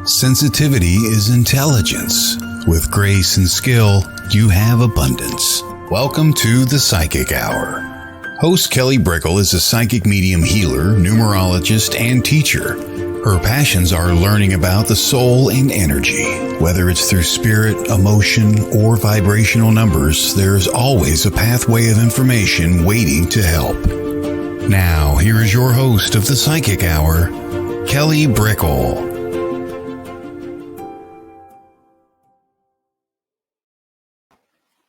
Sensitivity is intelligence. With grace and skill, you have abundance. Welcome to the Psychic Hour. Host Kelly Brickle is a psychic medium healer, numerologist, and teacher. Her passions are learning about the soul and energy. Whether it's through spirit, emotion, or vibrational numbers, there's always a pathway of information waiting to help. Now, here is your host of the Psychic Hour, Kelly Brickle.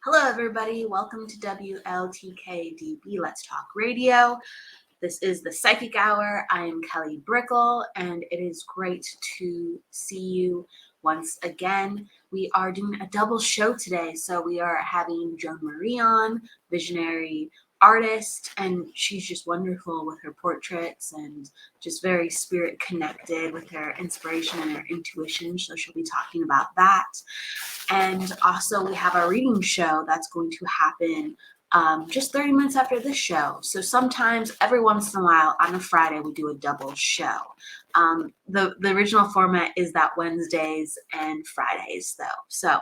Hello, everybody. Welcome to WLTKDB Let's Talk Radio. This is the Psychic Hour. I am Kelly Brickle, and it is great to see you once again. We are doing a double show today. So we are having Joan Marie on, visionary artist, and she's just wonderful with her portraits and just very spirit connected with her inspiration and her intuition. So she'll be talking about that. And also we have a reading show that's going to happen just 30 minutes after this show. So sometimes, every once in a while, on a Friday, we do a double show. The original format is that Wednesdays and Fridays, though. So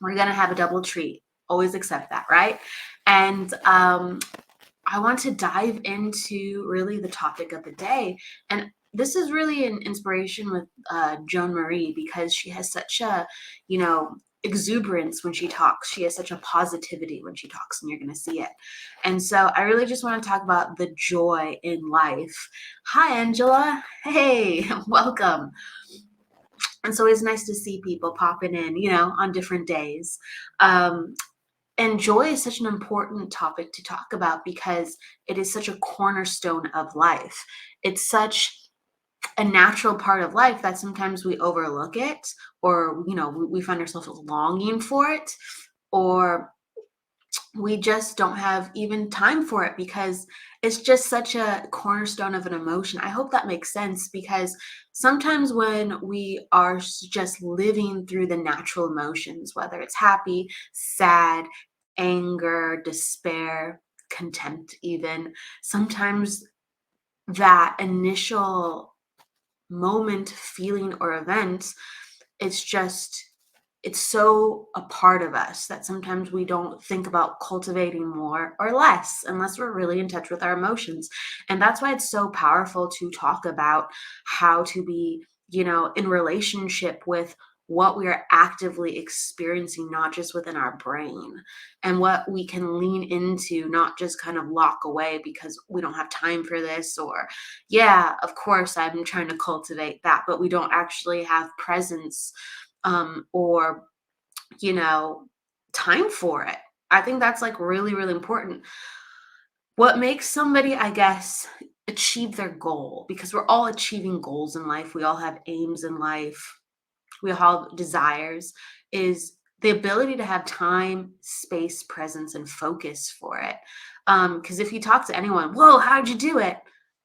we're going to have a double treat. Always accept that, right? And I want to dive into really the topic of the day. And this is really an inspiration with Joan Marie, because she has such a, exuberance when she talks. She has such a positivity when she talks, and you're going to see it. And so I really just want to talk about the joy in life. Hi, Angela. Hey, welcome. And so it's nice to see people popping in, on different days. And joy is such an important topic to talk about because it is such a cornerstone of life. It's such a natural part of life that sometimes we overlook it, or, we find ourselves longing for it, or we just don't have even time for it because it's just such a cornerstone of an emotion. I hope that makes sense, because sometimes when we are just living through the natural emotions, whether it's happy, sad, anger, despair, contempt even, sometimes that initial moment, feeling, or event, it's so a part of us that sometimes we don't think about cultivating more or less unless we're really in touch with our emotions. And that's why it's so powerful to talk about how to be, in relationship with what we are actively experiencing, not just within our brain, and what we can lean into, not just kind of lock away because we don't have time for this, or, yeah, of course, I'm trying to cultivate that, but we don't actually have presence or, time for it. I think that's like really, really important. What makes somebody, I guess, achieve their goal, because we're all achieving goals in life. We all have aims in life. We all have desires, is the ability to have time, space, presence, and focus for it. Because if you talk to anyone, whoa, how'd you do it?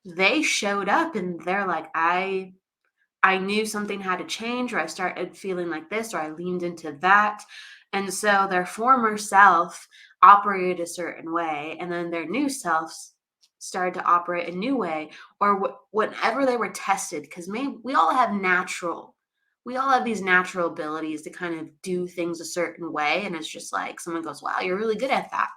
They showed up and they're like, I knew something had to change, or I started feeling like this, or I leaned into that. And so their former self operated a certain way, and then their new selves started to operate a new way, or whenever they were tested, because maybe we all have these natural abilities to kind of do things a certain way. And it's just like someone goes, wow, you're really good at that.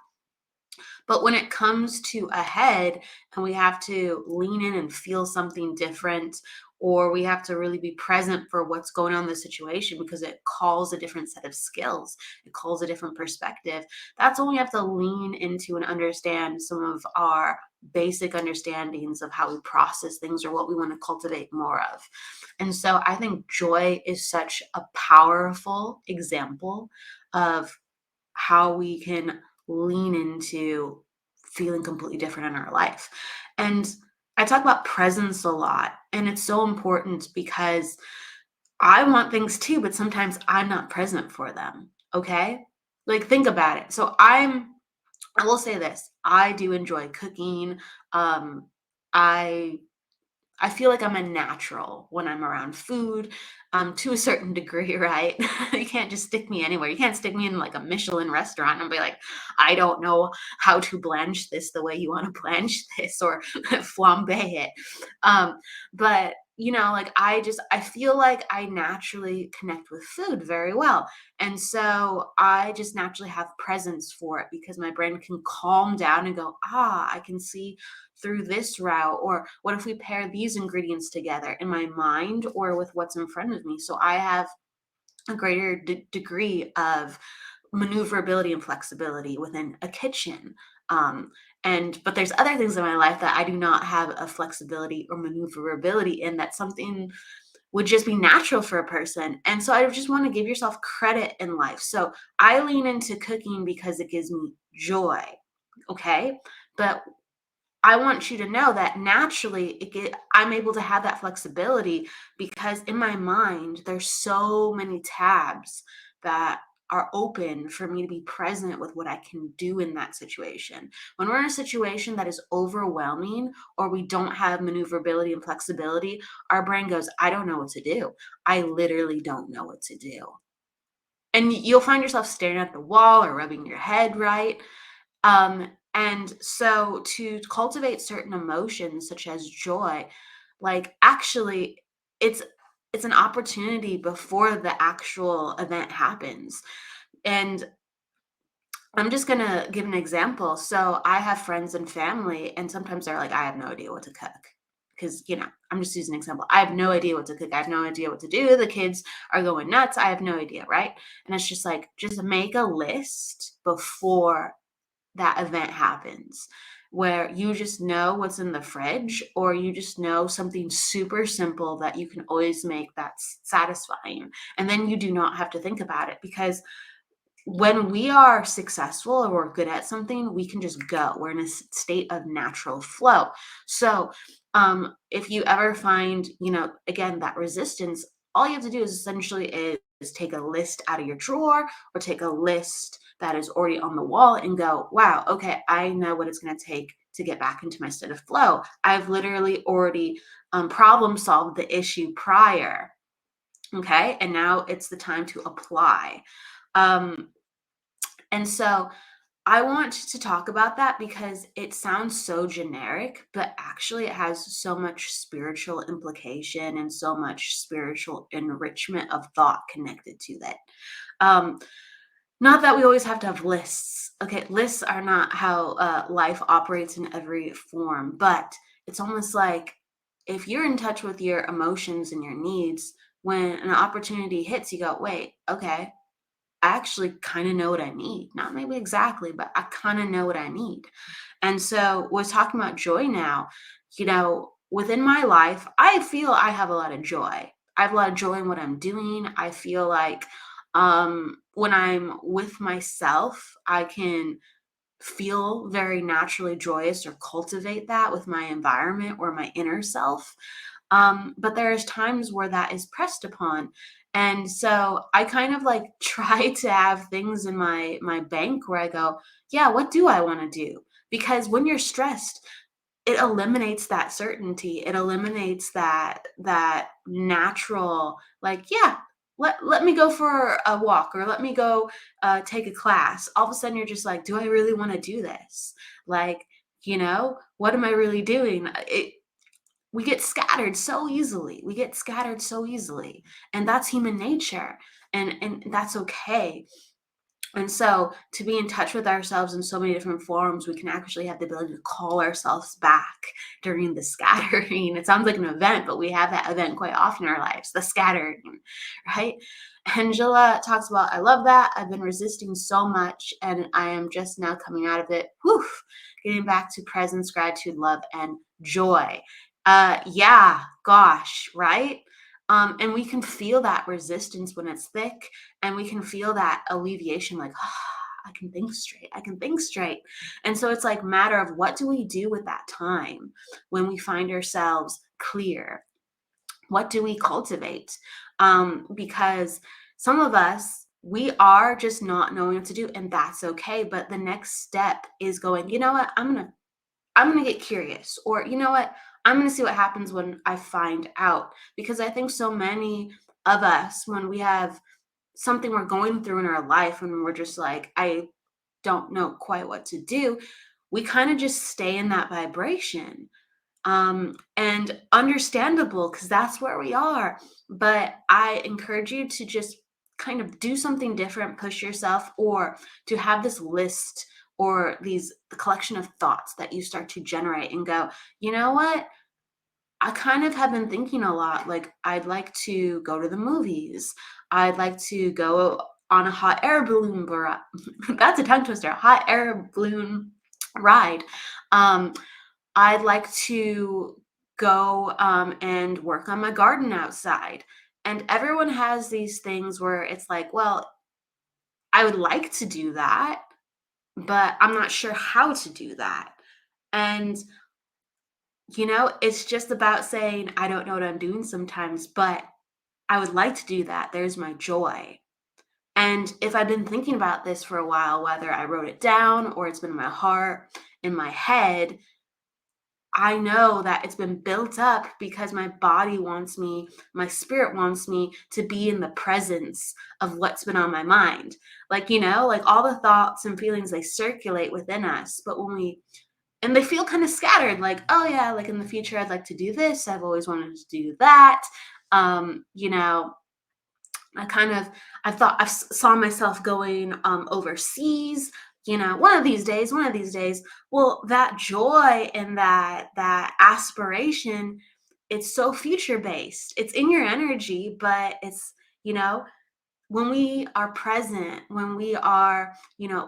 But when it comes to a head and we have to lean in and feel something different, or we have to really be present for what's going on in the situation because it calls a different set of skills, it calls a different perspective, that's when we have to lean into and understand some of our basic understandings of how we process things or what we want to cultivate more of. And so I think joy is such a powerful example of how we can lean into feeling completely different in our life. And I talk about presence a lot, and it's so important because I want things too, but sometimes I'm not present for them. Okay. Like, think about it. So I will say this, I do enjoy cooking. I feel like I'm a natural when I'm around food, to a certain degree, right? You can't just stick me anywhere. You can't stick me in like a Michelin restaurant and be like, I don't know how to blanch this the way you want to blanch this, or flambe it. But like I feel like I naturally connect with food very well. And so I just naturally have presence for it because my brain can calm down and go, I can see through this route. Or what if we pair these ingredients together in my mind or with what's in front of me? So I have a greater degree of maneuverability and flexibility within a kitchen. Um, but there's other things in my life that I do not have a flexibility or maneuverability in, that something would just be natural for a person. And so I just want to give yourself credit in life. So I lean into cooking because it gives me joy. Okay. But I want you to know that naturally I'm able to have that flexibility because in my mind, there's so many tabs that are open for me to be present with what I can do in that situation. When we're in a situation that is overwhelming or we don't have maneuverability and flexibility, our brain goes, I don't know what to do. I literally don't know what to do. And you'll find yourself staring at the wall or rubbing your head, right? And so to cultivate certain emotions such as joy, like actually it's it's an opportunity before the actual event happens. And I'm just gonna give an example. So I have friends and family, and sometimes they're like, I have no idea what to cook. Because, I'm just using an example. I have no idea what to cook. I have no idea what to do. The kids are going nuts. I have no idea, right? And it's just like, just make a list before that event happens, where you just know what's in the fridge, or you just know something super simple that you can always make that's satisfying. And then you do not have to think about it, because when we are successful or we're good at something, we can just go. We're in a state of natural flow. So, if you ever find, again, that resistance, all you have to do is essentially is take a list out of your drawer or take a list that is already on the wall and go, wow, okay, I know what it's going to take to get back into my state of flow. I've literally already problem solved the issue prior. Okay. And now it's the time to apply. Um, and so I want to talk about that because it sounds so generic, but actually it has so much spiritual implication and so much spiritual enrichment of thought connected to that. Um, Not that we always have to have lists. Okay, lists are not how life operates in every form, but it's almost like if you're in touch with your emotions and your needs, when an opportunity hits, you go, wait, okay, I actually kind of know what I need. Not maybe exactly, but I kind of know what I need. And so we're talking about joy now. Within my life, I feel I have a lot of joy. I have a lot of joy in what I'm doing. I feel like when I'm with myself, I can feel very naturally joyous or cultivate that with my environment or my inner self. But there's times where that is pressed upon. And so I kind of like try to have things in my bank where I go, yeah, what do I want to do? Because when you're stressed, it eliminates that certainty. It eliminates that natural, like, yeah, let me go for a walk, or let me go take a class. All of a sudden you're just like, do I really want to do this? Like, what am I really doing? We get scattered so easily. We get scattered so easily. And that's human nature. And that's okay. And so to be in touch with ourselves in so many different forms, we can actually have the ability to call ourselves back during the scattering. It sounds like an event, but we have that event quite often in our lives, the scattering, right? Angela talks about, I love that. I've been resisting so much and I am just now coming out of it. Whew, getting back to presence, gratitude, love, and joy. Yeah, gosh, right? And we can feel that resistance when it's thick, and we can feel that alleviation, like, I can think straight. I can think straight. And so it's like matter of what do we do with that time when we find ourselves clear? What do we cultivate? Because some of us, we are just not knowing what to do, and that's okay. But the next step is going, you know what? I'm gonna get curious, or you know what? I'm gonna see what happens when I find out. Because I think so many of us, when we have something we're going through in our life and we're just like, I don't know quite what to do, we kind of just stay in that vibration. and understandable because that's where we are. But I encourage you to just kind of do something different, push yourself, or to have this list or the collection of thoughts that you start to generate and go, you know what? I kind of have been thinking a lot. Like, I'd like to go to the movies. I'd like to go on a hot air balloon. That's a tongue twister. Hot air balloon ride. Um, I'd like to go and work on my garden outside. And everyone has these things where it's like, well, I would like to do that, but I'm not sure how to do that. And it's just about saying, I don't know what I'm doing sometimes, but I would like to do that. There's my joy. And if I've been thinking about this for a while, whether I wrote it down or it's been in my heart, in my head, I know that it's been built up because my body wants me, my spirit wants me to be in the presence of what's been on my mind. Like all the thoughts and feelings, they circulate within us. But and they feel kind of scattered, like, oh yeah, like in the future I'd like to do this, I've always wanted to do that. um you know I kind of I thought saw myself going overseas, one of these days. Well, that joy and that aspiration, it's so future based, it's in your energy, but it's you know when we are present, when we are,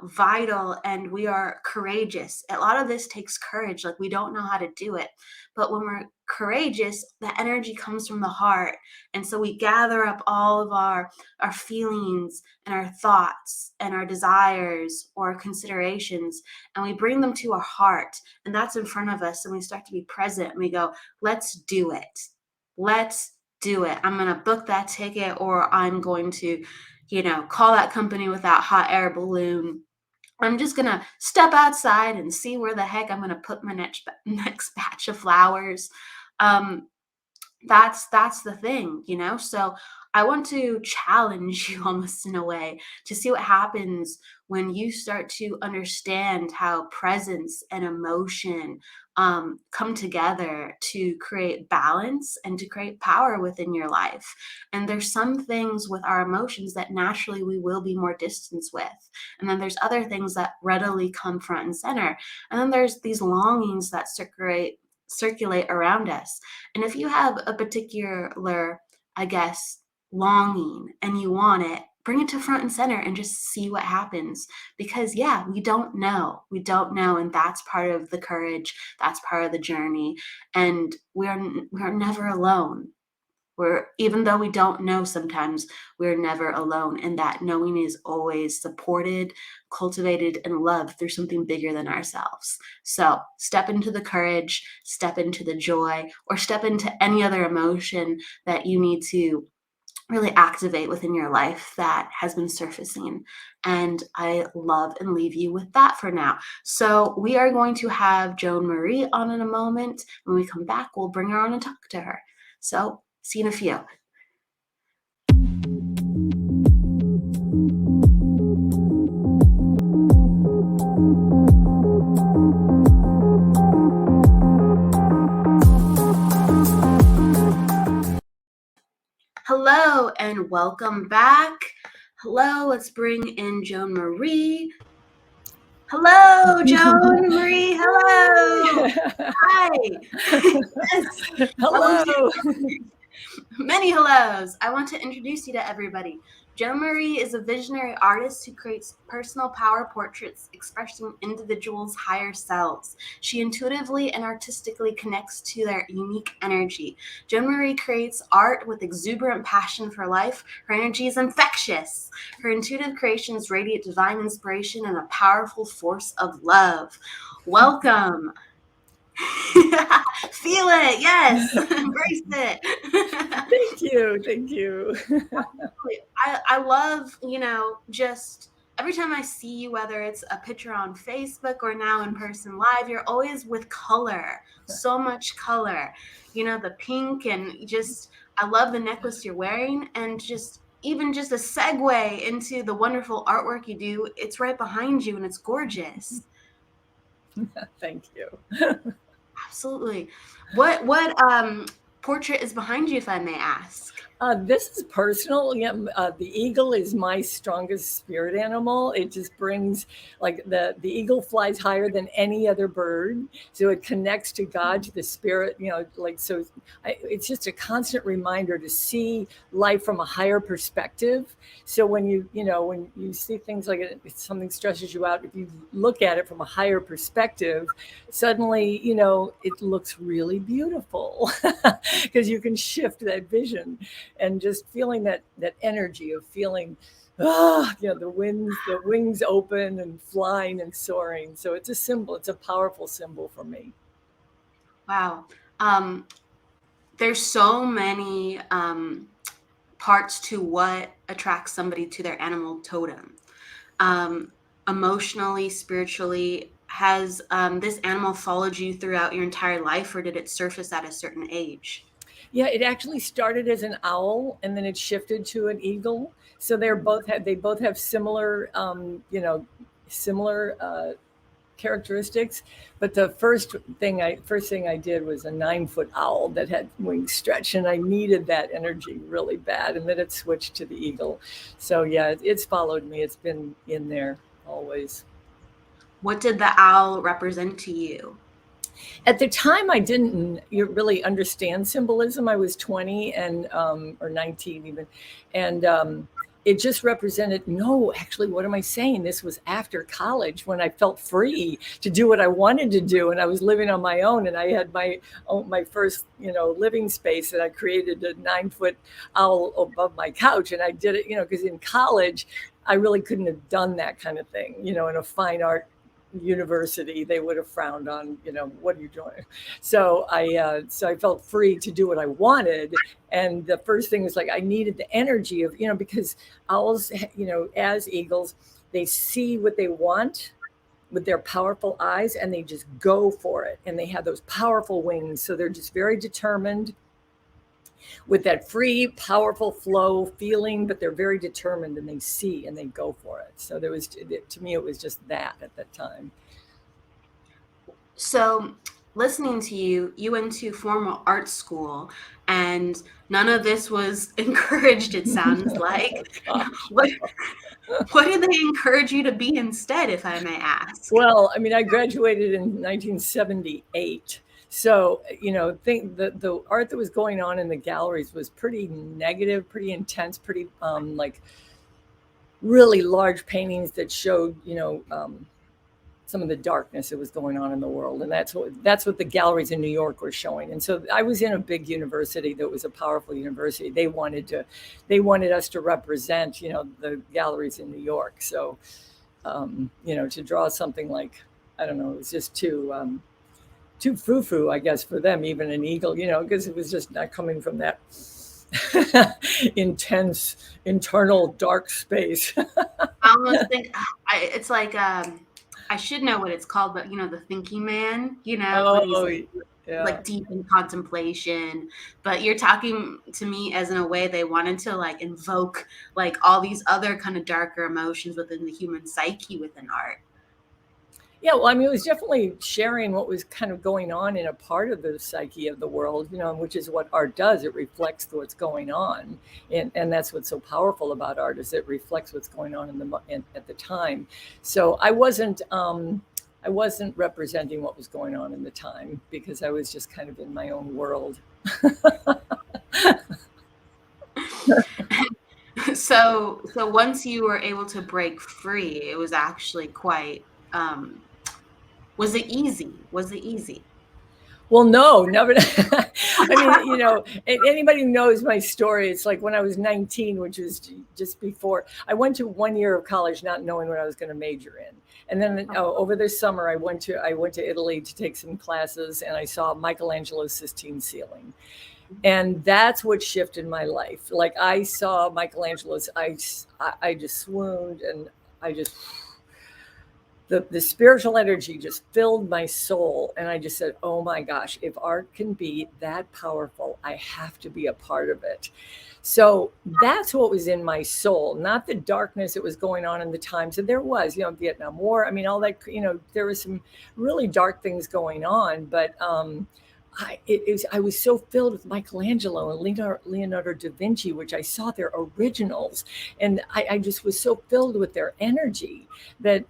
vital and we are courageous, a lot of this takes courage. Like, we don't know how to do it. But when we're courageous, the energy comes from the heart. And so we gather up all of our feelings and our thoughts and our desires or considerations, and we bring them to our heart. And that's in front of us. And we start to be present and we go, let's do it. Let's do it. I'm going to book that ticket, or I'm going to, call that company with that hot air balloon. I'm just going to step outside and see where the heck I'm going to put my next batch of flowers. Um, that's the thing. So I want to challenge you almost in a way to see what happens when you start to understand how presence and emotion come together to create balance and to create power within your life. And there's some things with our emotions that naturally we will be more distance with, and then there's other things that readily come front and center, and then there's these longings that circulate around us. And if you have a particular, I guess, longing and you want it, bring it to front and center and just see what happens. Because, yeah, we don't know. We don't know. And that's part of the courage. That's part of the journey. And we're never alone. Even though we don't know sometimes, we're never alone. And that knowing is always supported, cultivated, and loved through something bigger than ourselves. So step into the courage, step into the joy, or step into any other emotion that you need to really activate within your life that has been surfacing. And I love and leave you with that for now. So we are going to have Joan Marie on in a moment. When we come back, we'll bring her on and talk to her. So see you in a few. Hello and welcome back. Hello, let's bring in Joan Marie. Hello, Joan Marie. Hello. Hi. Yes. Hello. Many hellos. I want to introduce you to everybody. Joan Marie is a visionary artist who creates personal power portraits expressing individuals' higher selves. She intuitively and artistically connects to their unique energy. Joan Marie creates art with exuberant passion for life. Her energy is infectious. Her intuitive creations radiate divine inspiration and a powerful force of love. Welcome. Feel it, yes. Embrace it. Thank you. I love, just every time I see you, whether it's a picture on Facebook or now in person live, you're always with color, so much color. The pink, and I love the necklace you're wearing, and even just a segue into the wonderful artwork you do. It's right behind you and it's gorgeous. Thank you. Absolutely. What portrait is behind you, if I may ask? This is personal. Yeah, the eagle is my strongest spirit animal. It just brings like the eagle flies higher than any other bird, so it connects to God, to the spirit. Like so, it's just a constant reminder to see life from a higher perspective. So when you see things like if something stresses you out, if you look at it from a higher perspective, suddenly it looks really beautiful because you can shift that vision and just feeling that energy of feeling the wings open and flying and soaring. So it's a symbol. It's a powerful symbol for me. Wow. Um, there's so many parts to what attracts somebody to their animal totem. Um, Emotionally, spiritually, has this animal followed you throughout your entire life, or did it surface at a certain age? Yeah, it actually started as an owl and then it shifted to an eagle. So they both have similar similar characteristics. But the first thing I did was a 9-foot owl that had wings stretched, and I needed that energy really bad. And then it switched to the eagle. So yeah, it's followed me. It's been in there always. What did the owl represent to you? At the time, I didn't really understand symbolism. I was 20 and or 19 even, and it just represented. No, actually, what am I saying? This was after college when I felt free to do what I wanted to do, and I was living on my own, and I had my first living space, and I created a 9-foot owl above my couch, and I did it because in college I really couldn't have done that kind of thing in a fine art university. They would have frowned on what are you doing. So I felt free to do what I wanted, and the first thing was like I needed the energy of because owls as eagles, they see what they want with their powerful eyes and they just go for it, and they have those powerful wings, so they're just very determined with that free, powerful flow feeling, but they're very determined and they see and they go for it. So to me, it was just that at that time. So, listening to you, you went to formal art school, and none of this was encouraged, it sounds like. What, what did they encourage you to be instead, if I may ask? Well, I mean, I graduated in 1978. So, think the art that was going on in the galleries was pretty negative, pretty intense, pretty like really large paintings that showed, some of the darkness that was going on in the world, and that's what the galleries in New York were showing. And so I was in a big university that was a powerful university. They wanted us to represent, the galleries in New York. So, to draw something like, I don't know, it was just too foo-foo, I guess, for them, even an eagle, because it was just not coming from that intense internal dark space. I almost think it's like I should know what it's called, but the thinking man, when he's Oh, yeah. like deep in contemplation. But you're talking to me as in a way they wanted to like invoke like all these other kind of darker emotions within the human psyche within art. Yeah, well, I mean, it was definitely sharing what was kind of going on in a part of the psyche of the world, which is what art does. It reflects what's going on, and that's what's so powerful about art is it reflects what's going on at the time. So I wasn't representing what was going on in the time because I was just kind of in my own world. So once you were able to break free, it was actually quite was it easy? Was it easy? Well, no, never. I mean, anybody who knows my story, it's like when I was 19, which was just before I went to 1 year of college, not knowing what I was going to major in. And then over the summer, I went to Italy to take some classes, and I saw Michelangelo's Sistine Ceiling. And that's what shifted my life. Like I saw Michelangelo's, I just swooned, and I just the spiritual energy just filled my soul. And I just said, oh my gosh, if art can be that powerful, I have to be a part of it. So that's what was in my soul, not the darkness that was going on in the times. And there was, Vietnam War. I mean, all that, there was some really dark things going on, but I was so filled with Michelangelo and Leonardo da Vinci, which I saw their originals. And I just was so filled with their energy that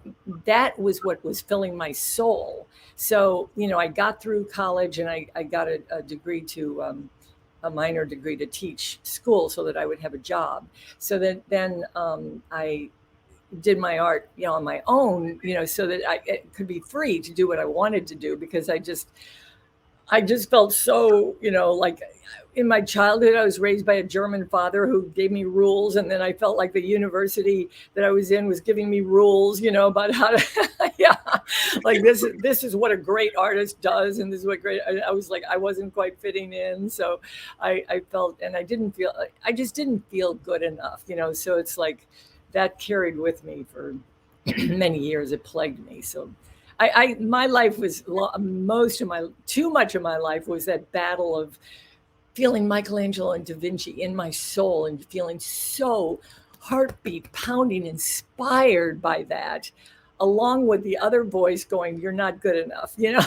was what was filling my soul. So, I got through college and I got a degree a minor degree to teach school so that I would have a job. So that then I did my art, on my own, so that it could be free to do what I wanted to do, because I just felt so, like in my childhood, I was raised by a German father who gave me rules. And then I felt like the university that I was in was giving me rules, about how to, yeah, like this is what a great artist does. And this is what I was like, I wasn't quite fitting in. So I felt, and I just didn't feel good enough, so it's like that carried with me for many years. It plagued me. So my life was too much of my life was that battle of feeling Michelangelo and Da Vinci in my soul and feeling so heartbeat pounding, inspired by that, along with the other voice going, "You're not good enough," you're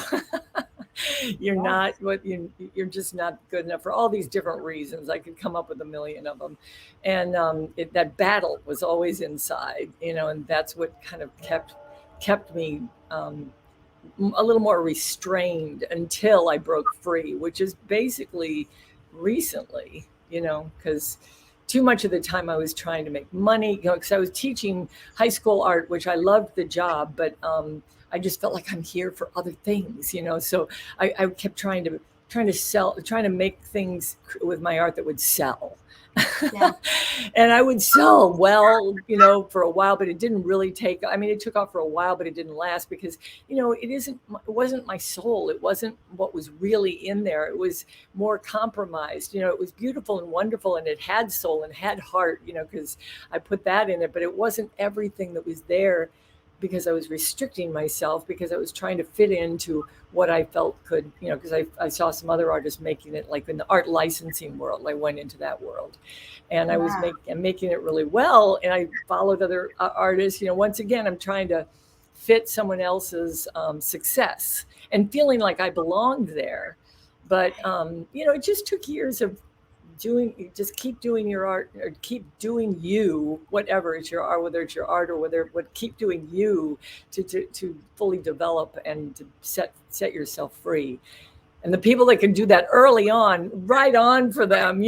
just not good enough for all these different reasons. I could come up with a million of them. And that battle was always inside, and that's what kind of kept me a little more restrained until I broke free, which is basically recently, because too much of the time I was trying to make money, because I was teaching high school art, which I loved the job, but I just felt like I'm here for other things, so I kept trying to make things with my art that would sell. Yeah. And I would sell well, for a while, but it didn't really it took off for a while, but it didn't last because, it wasn't my soul. It wasn't what was really in there. It was more compromised. It was beautiful and wonderful, and it had soul and had heart, because I put that in it, but it wasn't everything that was there, because I was restricting myself, because I was trying to fit into what I felt could, because I saw some other artists making it, like in the art licensing world. I went into that world, and I was making it really well. And I followed other artists. Once again, I'm trying to fit someone else's success and feeling like I belonged there. But, it just took years of just keep doing your art, or keep doing you, whatever it's your art, whether it's your art or keep doing you to fully develop and to set yourself free. And the people that can do that early on, right on for them,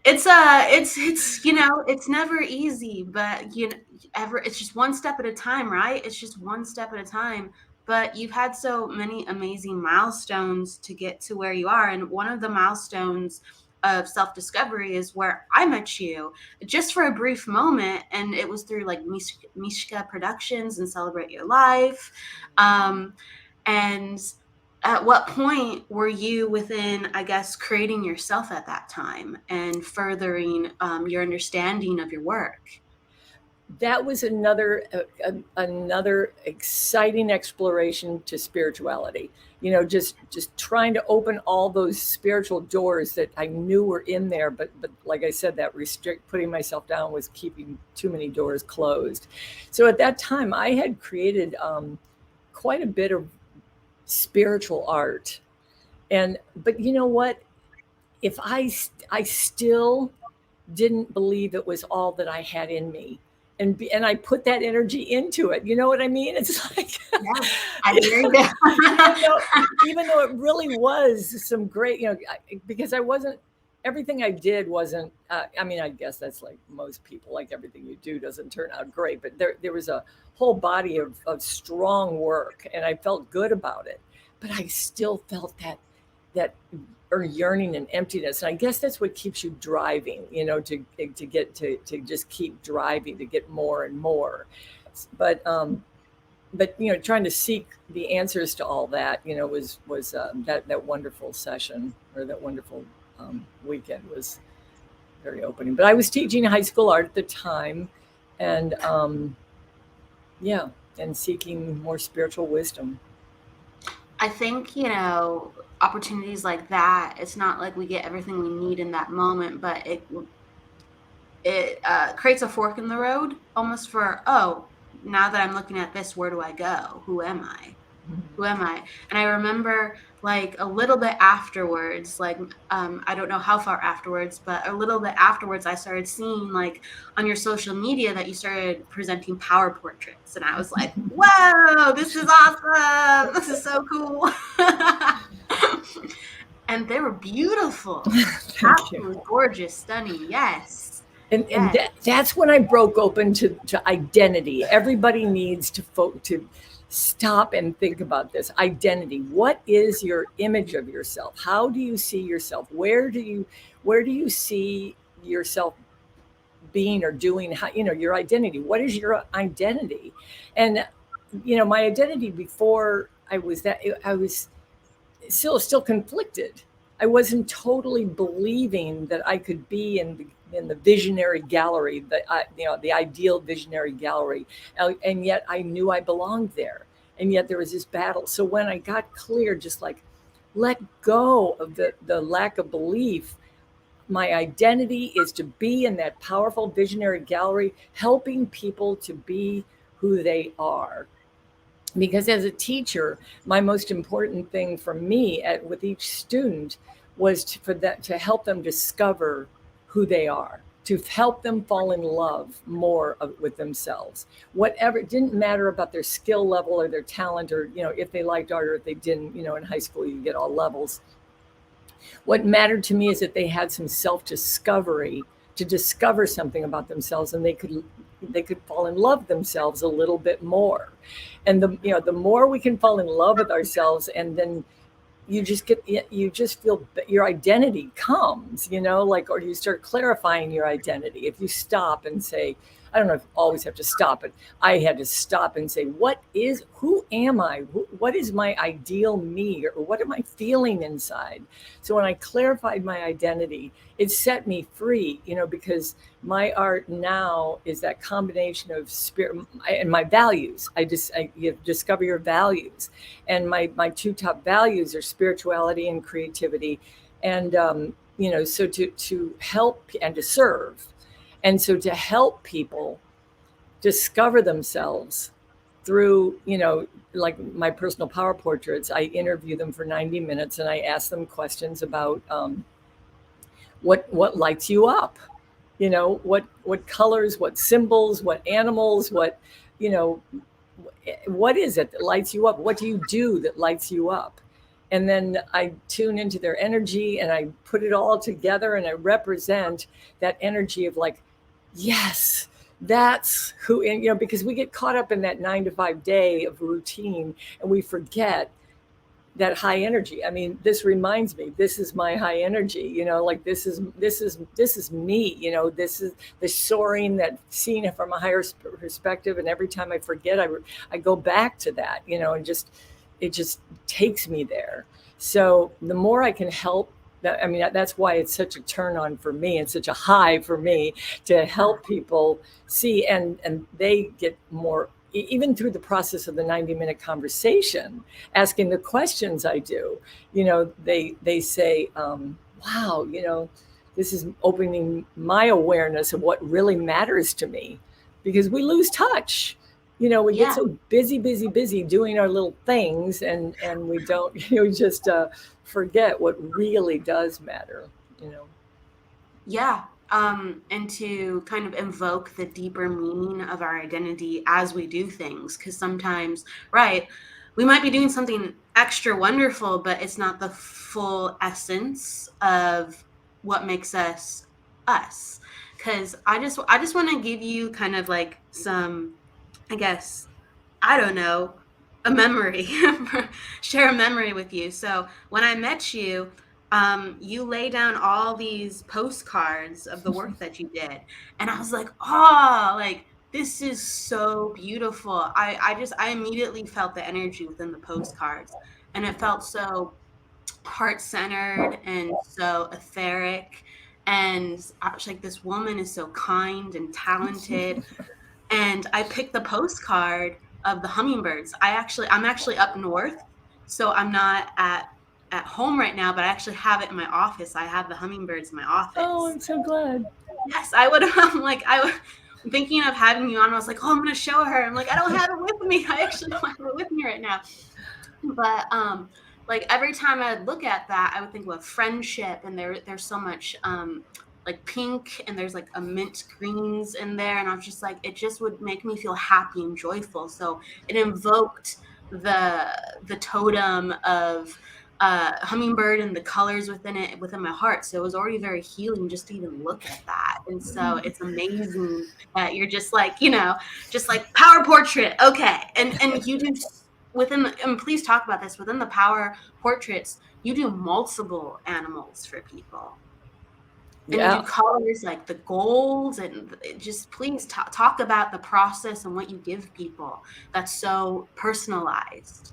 It's never easy, but it's just one step at a time, right? It's just one step at a time. But you've had so many amazing milestones to get to where you are. And one of the milestones of self-discovery is where I met you just for a brief moment. And it was through like Mishka Productions and Celebrate Your Life. And at what point were you within, I guess, creating yourself at that time and furthering your understanding of your work? That was another exciting exploration to spirituality. Just trying to open all those spiritual doors that I knew were in there, but like I said, that putting myself down was keeping too many doors closed. So at that time, I had created quite a bit of spiritual art, but you know what? If I still didn't believe it was all that I had in me. And I put that energy into it. You know what I mean? It's like, yeah, I hear you. even though it really was some great, because everything I did wasn't, I guess that's like most people, like everything you do doesn't turn out great, but there was a whole body of strong work, and I felt good about it, but I still felt that or yearning and emptiness. And I guess that's what keeps you driving, to just keep driving, to get more and more. But trying to seek the answers to all that, was that wonderful session, or that wonderful weekend was very opening. But I was teaching high school art at the time, and yeah, and seeking more spiritual wisdom. I think, opportunities like that, it's not like we get everything we need in that moment, but it creates a fork in the road almost for, oh, now that I'm looking at this, where do I go? Who am I? Who am I? And I remember like a little bit afterwards, like I don't know how far afterwards, but a little bit afterwards, I started seeing like on your social media that you started presenting power portraits, and I was like, "Whoa, this is awesome! This is so cool!" And they were beautiful, Thank you. absolutely gorgeous, stunning. Yes, And yes. that's when I broke open to identity. Everybody needs to stop and think about this identity. What is your image of yourself? How do you see yourself? Where do you see yourself being or doing? How, your identity? What is your identity? And my identity before I was still conflicted. I wasn't totally believing that I could be in the visionary gallery, the ideal visionary gallery, and yet I knew I belonged there, and yet there was this battle. So when I got clear, just like let go of the lack of belief. My identity is to be in that powerful visionary gallery, helping people to be who they are, because as a teacher, my most important thing for me with each student was to help them discover who they are, to help them fall in love more with themselves. Whatever, it didn't matter about their skill level or their talent, or if they liked art or if they didn't. In high school you get all levels. What mattered to me is that they had some self-discovery, to discover something about themselves, and they could fall in love with themselves a little bit more. And the more we can fall in love with ourselves, and then you just feel your identity comes, like, or you start clarifying your identity. If you stop and say, I don't know if you always have to stop, but I had to stop and say, who am I? What is my ideal me? Or what am I feeling inside? So when I clarified my identity, it set me free, because my art now is that combination of spirit and my values. You discover your values, and my two top values are spirituality and creativity, and so to help and to serve, and so to help people discover themselves through, like my personal power portraits. I interview them for 90 minutes and I ask them questions about what lights you up, what colors, what symbols, what animals, you know, what is it that lights you up? What do you do that lights you up? And then I tune into their energy and I put it all together and I represent that energy of like, yes, that's who, and because we get caught up in that 9 to 5 day of routine and we forget that high energy. I mean, this reminds me, this is my high energy, like this is me, this is the soaring, that seeing it from a higher perspective. And every time I forget, I go back to that, and it just takes me there. So the more I can help that, I mean, that's why it's such a turn on for me. It's such a high for me to help people see, and they get more, even through the process of the 90-minute conversation, asking the questions I do, they say, wow, this is opening my awareness of what really matters to me, because we lose touch. We get Yeah. so busy doing our little things, and we don't, we just forget what really does matter. Yeah. And to kind of invoke the deeper meaning of our identity as we do things. Because sometimes, right, we might be doing something extra wonderful, but it's not the full essence of what makes us us. Because I just want to give you kind of like some, I guess, I don't know, a memory, share a memory with you. So when I met you, you lay down all these postcards of the work that you did. And I was like, oh, like, this is so beautiful. I immediately felt the energy within the postcards. And it felt so heart centered and so etheric. And I was like, this woman is so kind and talented. and I picked the postcard of the hummingbirds. I'm actually up north, so I'm not at home right now, but I actually have it in my office. I have the hummingbirds in my Oh, office. I'm so glad. Yes, I would. I'm like, I'm thinking of having you on. I was like, oh, I'm gonna show her. I'm like, I don't have it with me. I actually don't have it with me right now. But like every time I would look at that, I would think of friendship, and there's so much like pink, and there's like a mint greens in there, and I was just like, it just would make me feel happy and joyful. So it invoked the totem of hummingbird and the colors within it within my heart. So it was already very healing just to even look at that. And so it's amazing that you're just like, just like power portrait. Okay. And you do within the, and please talk about this, within the power portraits, you do multiple animals for people. And you Yeah. do colors like the golds, and just please talk about the process and what you give people that's so personalized.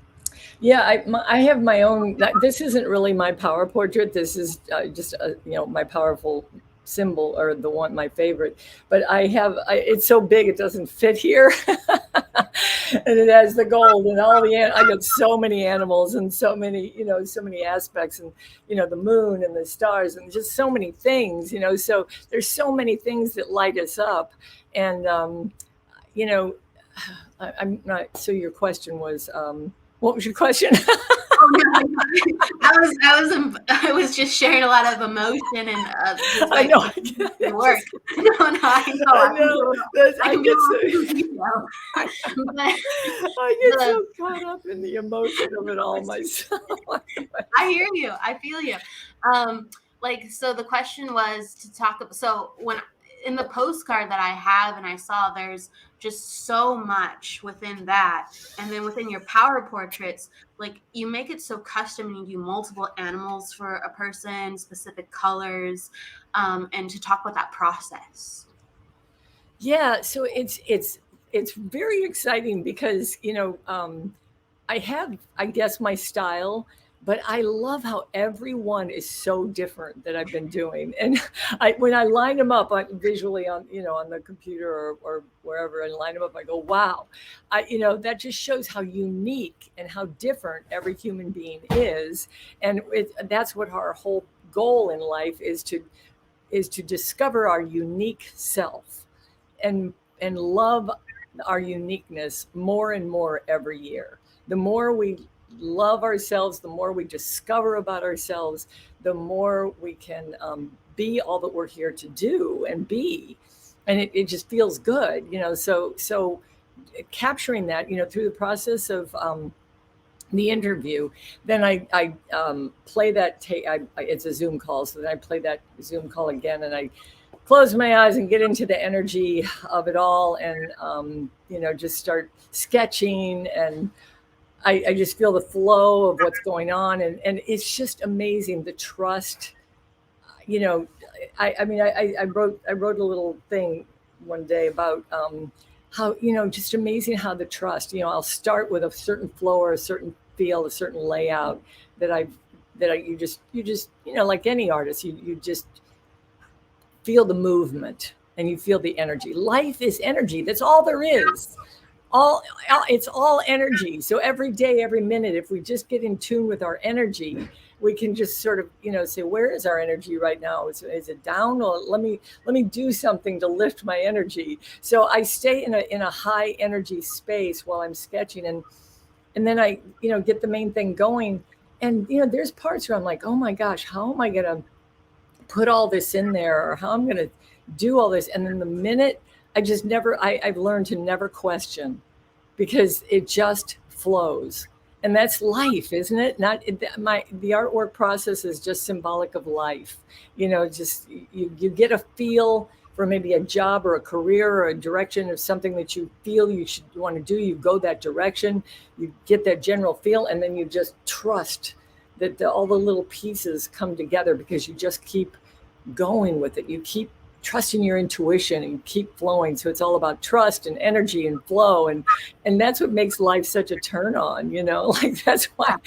Yeah, I have my own. This isn't really my power portrait. This is just my powerful symbol, or the one my favorite. But it's so big it doesn't fit here, and it has the gold and all I got so many animals and so many so many aspects, and the moon and the stars and just so many things. So there's so many things that light us up, and you know I'm not. So your question was. What was your question? Oh, no, I was just sharing a lot of emotion and just I like know. the work. No, I know. I know. I I can get go so, into detail. But I get the so caught up in the emotion of it all myself. I hear you. I feel you. Like, so the question was to talk about, so when in the postcard that I have and I saw, there's just so much within that. And then within your power portraits, like you make it so custom, and you do multiple animals for a person, specific colors, and to talk about that process. Yeah, so it's very exciting because I have, I guess, my style, but I love how everyone is so different that I've been doing. And when I line them up visually on, on the computer or wherever, and line them up, I go, wow, that just shows how unique and how different every human being is. And that's what our whole goal in life is to discover our unique self, and love our uniqueness more and more every year. The more we love ourselves, the more we discover about ourselves, the more we can be all that we're here to do and be. And it just feels good, so capturing that, through the process of the interview, then I play that it's a Zoom call, so then I play that Zoom call again, and I close my eyes and get into the energy of it all, and just start sketching, and I just feel the flow of what's going on, and it's just amazing, the trust. you know I mean, I wrote a little thing one day about how, just amazing how the trust, I'll start with a certain flow or a certain feel, a certain layout that you just like any artist, you just feel the movement and you feel the energy. Life is energy. That's all there is. All It's all energy. So every day, every minute, if we just get in tune with our energy, we can just sort of, say, where is our energy right now? Is it down? Or let me do something to lift my energy. So I stay in a high energy space while I'm sketching, and then I, get the main thing going. And there's parts where I'm like, oh my gosh, how am I gonna put all this in there, or how I'm going to do all this. And then the minute I've learned to never question, because it just flows. And that's life, isn't it? Not the artwork process is just symbolic of life. Just you get a feel for maybe a job or a career or a direction of something that you feel you should want to do. You go that direction, you get that general feel, and then you just trust that all the little pieces come together, because you just keep going with it. You keep trusting your intuition and keep flowing. So it's all about trust and energy and flow. And that's what makes life such a turn on, like that's why.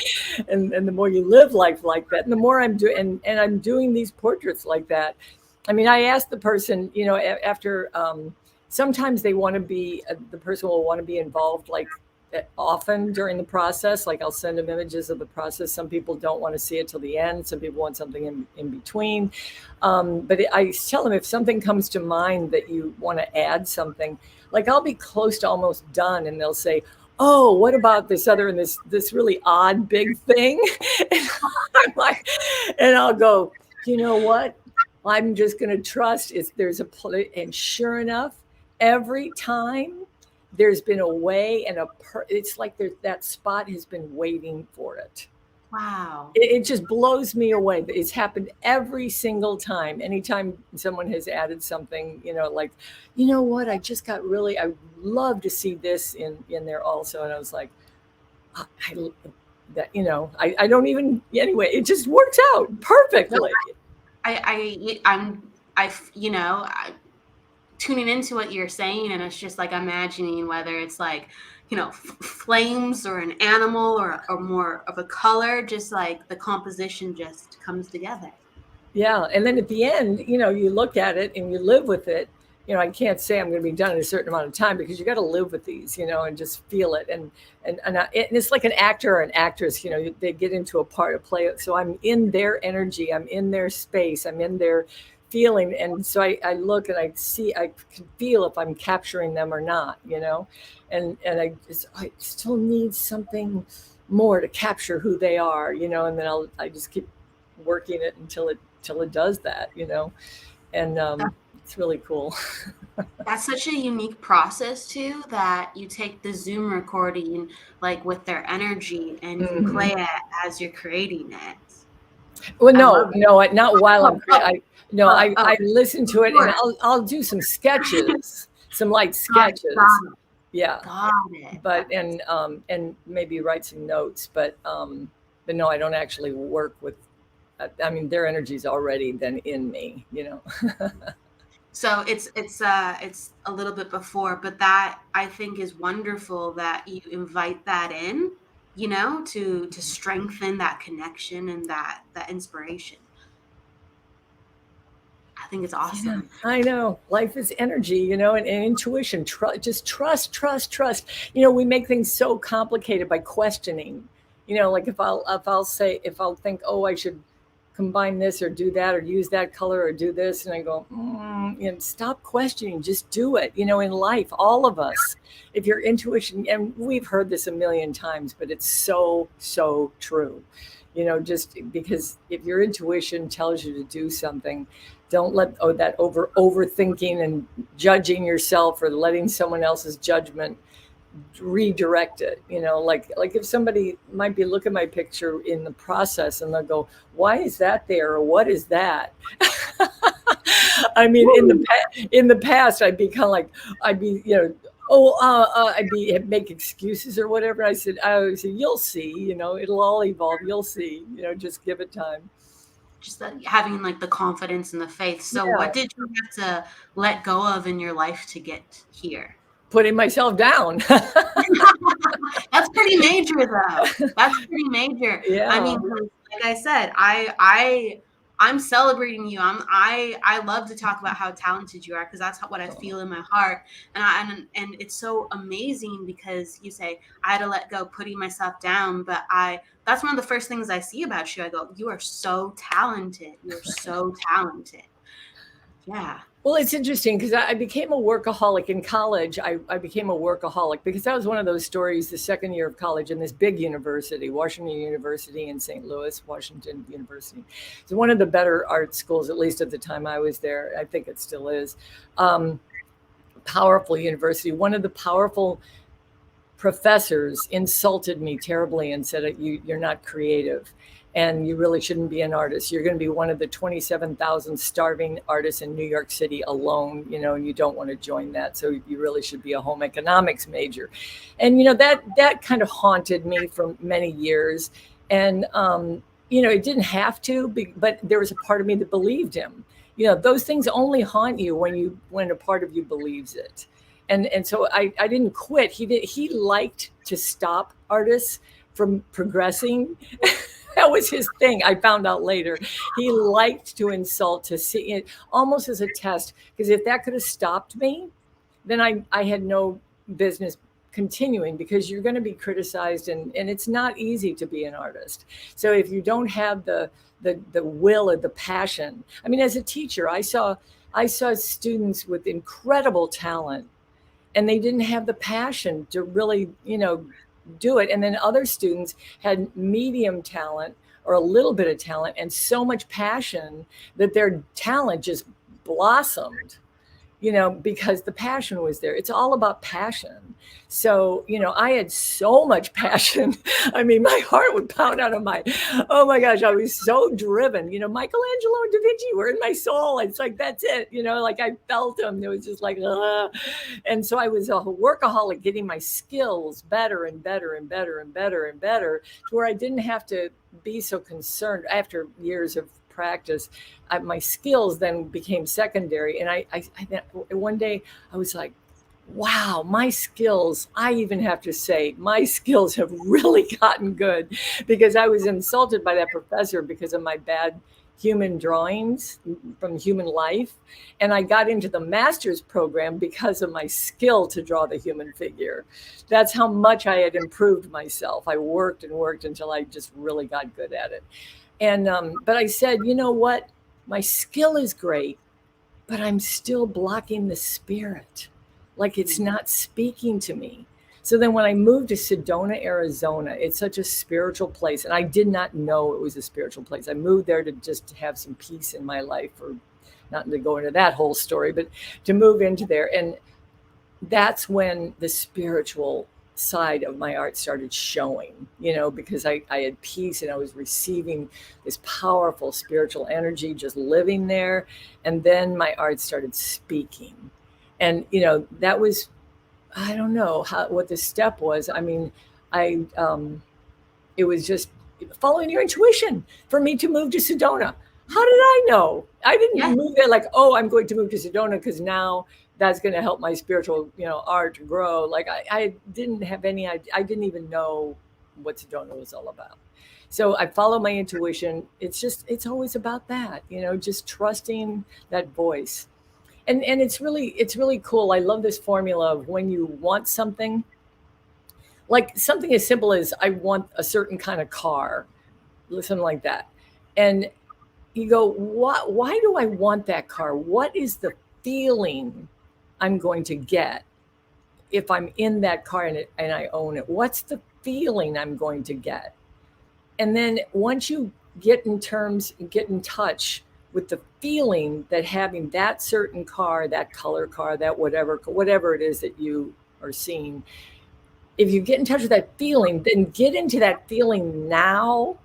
And the more you live life like that, and the more I'm doing, and I'm doing these portraits like that. I mean, I asked the person, after sometimes they want to be, the person will want to be involved like often during the process. Like I'll send them images of the process. Some people don't want to see it till the end. Some people want something in between. But I tell them, if something comes to mind that you want to add something, like I'll be close to almost done and they'll say, oh, what about this other and this really odd big thing? And I'm like, and I'll go, you know what? I'm just going to trust there's a play. And sure enough, every time there's been a way and it's like that spot has been waiting for it. Wow. It just blows me away. It's happened every single time. Anytime someone has added something, like, you know what, I love to see this in there also. And I was like, I don't even, anyway, it just works out perfectly. I'm tuning into what you're saying, and it's just like imagining whether it's like, flames or an animal or more of a color, just like the composition just comes together. Yeah. And then at the end, you look at it and you live with it. I can't say I'm going to be done in a certain amount of time because you got to live with these, and just feel it. And it's like an actor or an actress, they get into a part of play. So I'm in their energy. I'm in their space. I'm in their feeling. And so I look and I can feel if I'm capturing them or not, and I still need something more to capture who they are, and then I just keep working it until it does that, and it's really cool. That's such a unique process too, that you take the Zoom recording like with their energy and you play it as you're creating it. Well, no, not while I'm creating. I listen to it and I'll do some sketches, some light sketches. Yeah. Got it. But and maybe write some notes, but no, I don't actually work with. I mean, their energy's already then in me, So it's a little bit before, but that I think is wonderful that you invite that in, to strengthen that connection and that inspiration. I think it's awesome. Yeah, I know. Life is energy, and intuition. Just trust. We make things so complicated by questioning. Like if I'll think, oh, I should combine this or do that or use that color or do this, and I go, stop questioning, just do it. In life, all of us, if your intuition, and we've heard this a million times, but it's so true. Just because if your intuition tells you to do something, don't let that overthinking and judging yourself or letting someone else's judgment redirect it. Like if somebody might be looking at my picture in the process and they'll go, why is that there, or what is that? I mean, in the past I'd be kind of like, I'd be make excuses or whatever. I said, you'll see, it'll all evolve, you'll see, just give it time. Just that having like the confidence and the faith. So what did you have to let go of in your life to get here? Putting myself down. That's pretty major though. That's pretty major. Yeah. I mean, like I said, I'm celebrating you. I love to talk about how talented you are, because that's what I feel in my heart. And it's so amazing because you say I had to let go, putting myself down. But that's one of the first things I see about you. I go, you are so talented. You're so talented. Yeah. Well, it's interesting because I became a workaholic in college. I became a workaholic because that was one of those stories, the second year of college in this big university, Washington University in St. Louis, Washington University. It's one of the better art schools, at least at the time I was there. I think it still is. Powerful university. One of the powerful professors insulted me terribly and said, you're not creative. And you really shouldn't be an artist. You're going to be one of the 27,000 starving artists in New York City alone, and you don't want to join that. So you really should be a home economics major. And, that kind of haunted me for many years. And, it didn't have to, but there was a part of me that believed him. Those things only haunt you when a part of you believes it. And so I didn't quit. He liked to stop artists from progressing. That was his thing. I found out later. He liked to insult, to see it almost as a test, because if that could have stopped me, then I had no business continuing, because you're going to be criticized, and it's not easy to be an artist. So if you don't have the will or the passion, I mean, as a teacher, I saw students with incredible talent, and they didn't have the passion to really, do it. And then other students had medium talent or a little bit of talent and so much passion that their talent just blossomed, because the passion was there. It's all about passion. So, I had so much passion. I mean, my heart would pound out of oh my gosh, I was so driven. Michelangelo and Da Vinci were in my soul. It's like, that's it. Like I felt them. It was just like, and so I was a workaholic, getting my skills better and better and better and better and better, to where I didn't have to be so concerned after years of practice. My skills then became secondary. And I one day I was like, wow, my skills, I even have to say, my skills have really gotten good, because I was insulted by that professor because of my bad human drawings from human life. And I got into the master's program because of my skill to draw the human figure. That's how much I had improved myself. I worked and worked until I just really got good at it. And but I said, you know what? My skill is great, but I'm still blocking the spirit. Like it's not speaking to me. So then when I moved to Sedona, Arizona, it's such a spiritual place. And I did not know it was a spiritual place. I moved there to just have some peace in my life, or not to go into that whole story, but to move into there. And that's when the spiritual side of my art started showing, because I had peace, and I was receiving this powerful spiritual energy just living there. And then my art started speaking. And, that was, I don't know what the step was. I mean, it was just following your intuition for me to move to Sedona. How did I know? I didn't move there like, oh, I'm going to move to Sedona because now that's going to help my spiritual, art grow. Like I didn't have any idea. I didn't even know what Sedona was all about. So I follow my intuition. It's always about that, just trusting that voice. And it's really cool. I love this formula of when you want something, like something as simple as I want a certain kind of car, something like that. And you go, why do I want that car? What is the feeling I'm going to get if I'm in that car and I own it? What's the feeling I'm going to get? And then once you get in touch with the feeling that having that certain car, that color car, that whatever it is that you are seeing, if you get in touch with that feeling, then get into that feeling now.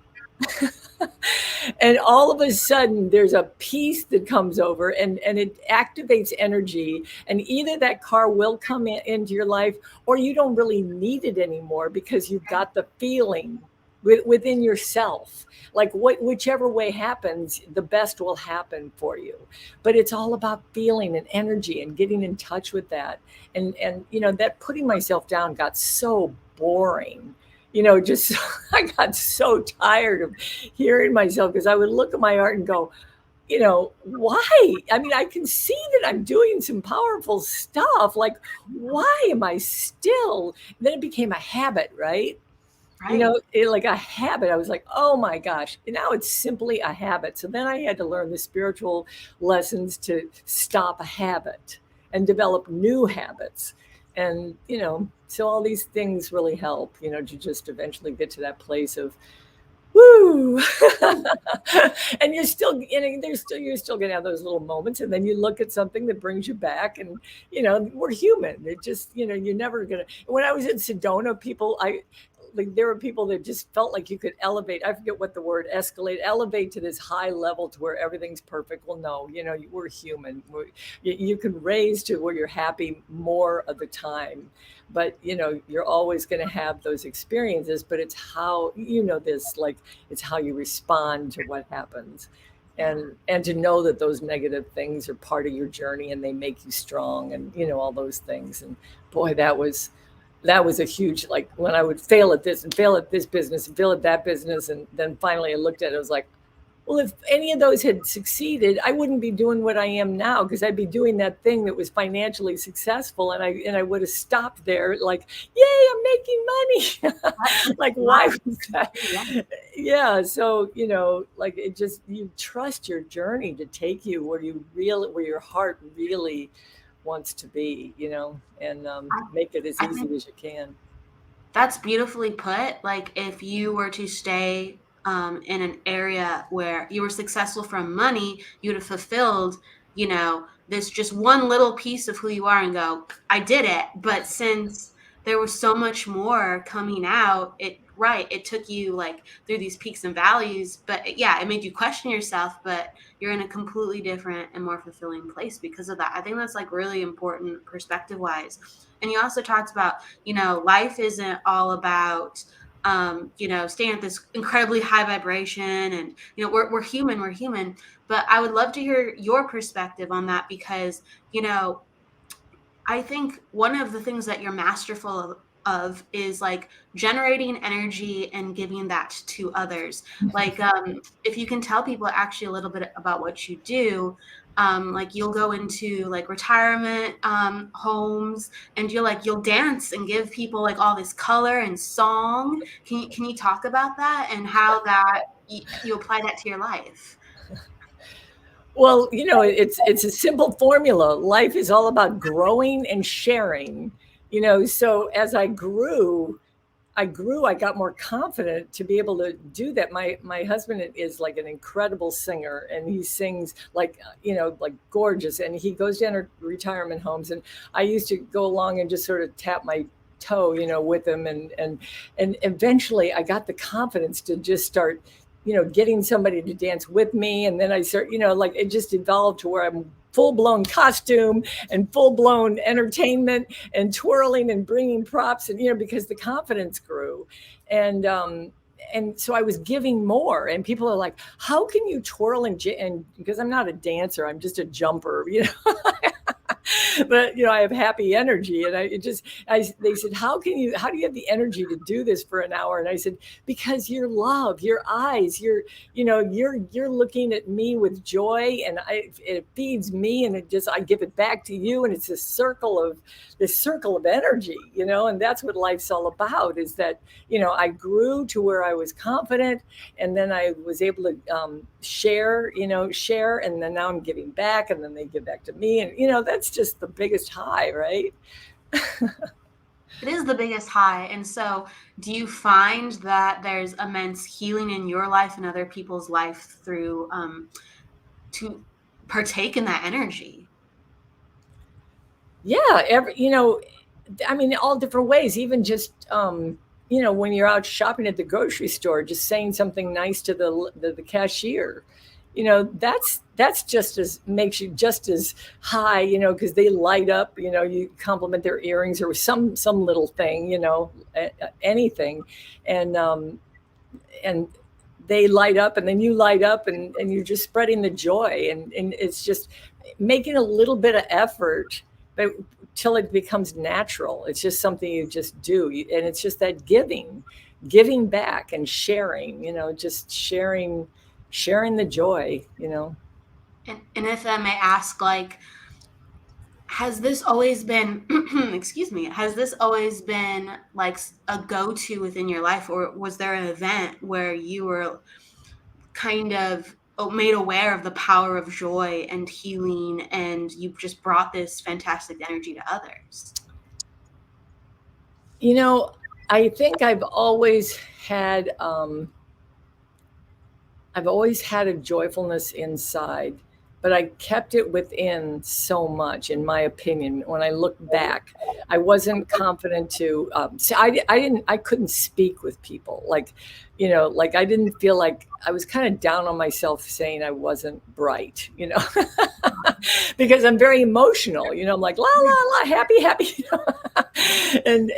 And all of a sudden there's a peace that comes over, and it activates energy, and either that car will come into your life, or you don't really need it anymore because you've got the feeling within yourself. Like whichever way happens, the best will happen for you. But it's all about feeling and energy and getting in touch with that. And that putting myself down got so boring. Just I got so tired of hearing myself, because I would look at my art and go, why? I mean, I can see that I'm doing some powerful stuff. Like, why am I still? And then it became a habit, right? Like a habit. I was like, oh my gosh. And now it's simply a habit. So then I had to learn the spiritual lessons to stop a habit and develop new habits. And, so all these things really help, to just eventually get to that place of, woo. And you're still, you're still going to have those little moments. And then you look at something that brings you back, and, we're human. It just, you're never going to, when I was in Sedona, there were people that just felt like you could elevate. I forget what the word elevate to this high level to where everything's perfect. Well, no, we're human. You can raise to where you're happy more of the time, but you're always going to have those experiences, but it's how, it's how you respond to what happens. And to know that those negative things are part of your journey and they make you strong, and, all those things. And boy, that was a huge, like when I would fail at this and fail at this business and fail at that business. And then finally I looked at it, I was like, Well, if any of those had succeeded, I wouldn't be doing what I am now, because I'd be doing that thing that was financially successful, and I would have stopped there, like, yay, I'm making money. Like, why Wow. was that? Yeah. Yeah. So, like, it just, you trust your journey to take you where your heart really wants to be, and I, make it as I easy think as you can. that's beautifully put. Like, if you were to stay in an area where you were successful from money, you would have fulfilled, this just one little piece of who you are and go, I did it. But since there was so much more coming out, it took you like through these peaks and valleys. But yeah, it made you question yourself, but you're in a completely different and more fulfilling place because of that. I think that's like really important perspective wise. And you also talked about, life isn't all about staying at this incredibly high vibration, and we're human, but I would love to hear your perspective on that, because I think one of the things that you're masterful of is like generating energy and giving that to others. Like, if you can tell people actually a little bit about what you do, like you'll go into like retirement homes, and you'll dance and give people like all this color and song. Can you talk about that and how that you apply that to your life? Well, it's a simple formula. Life is all about growing and sharing. So as I got more confident to be able to do that. My husband is like an incredible singer, and he sings like, like gorgeous. And he goes down to retirement homes, and I used to go along and just sort of tap my toe, with him, and eventually I got the confidence to just start, getting somebody to dance with me. And then I start, like, it just evolved to where I'm full blown costume and full blown entertainment and twirling and bringing props, and because the confidence grew. And so I was giving more, and people are like, how can you twirl and because I'm not a dancer, I'm just a jumper, but I have happy energy, and they said, how do you have the energy to do this for an hour? And I said, because your love, your eyes, you're looking at me with joy, and it feeds me, and I give it back to you, and it's this circle of energy, and that's what life's all about, is that I grew to where I was confident, and then I was able to share, and then now I'm giving back, and then they give back to me, and that's just the biggest high, right? It is the biggest high. And so, do you find that there's immense healing in your life and other people's life through to partake in that energy? Yeah, I mean, all different ways. Even just when you're out shopping at the grocery store, just saying something nice to the cashier, that's just as makes you just as high, because they light up. You compliment their earrings or some little thing, anything, and they light up, and then you light up, and you're just spreading the joy, and it's just making a little bit of effort, but till it becomes natural. It's just something you just do, and it's just that giving back and sharing, just sharing the joy. And if I may ask, like, has this always been, excuse me, has this always been like a go-to within your life, or was there an event where you were kind of made aware of the power of joy and healing, and you just brought this fantastic energy to others? You know, I think I've always had a joyfulness inside, but I kept it within so much, in my opinion. When I look back, I wasn't confident to see. I couldn't speak with people, like, like, I didn't feel like, I was kind of down on myself saying I wasn't bright, because I'm very emotional. I'm like, la la la, happy happy, and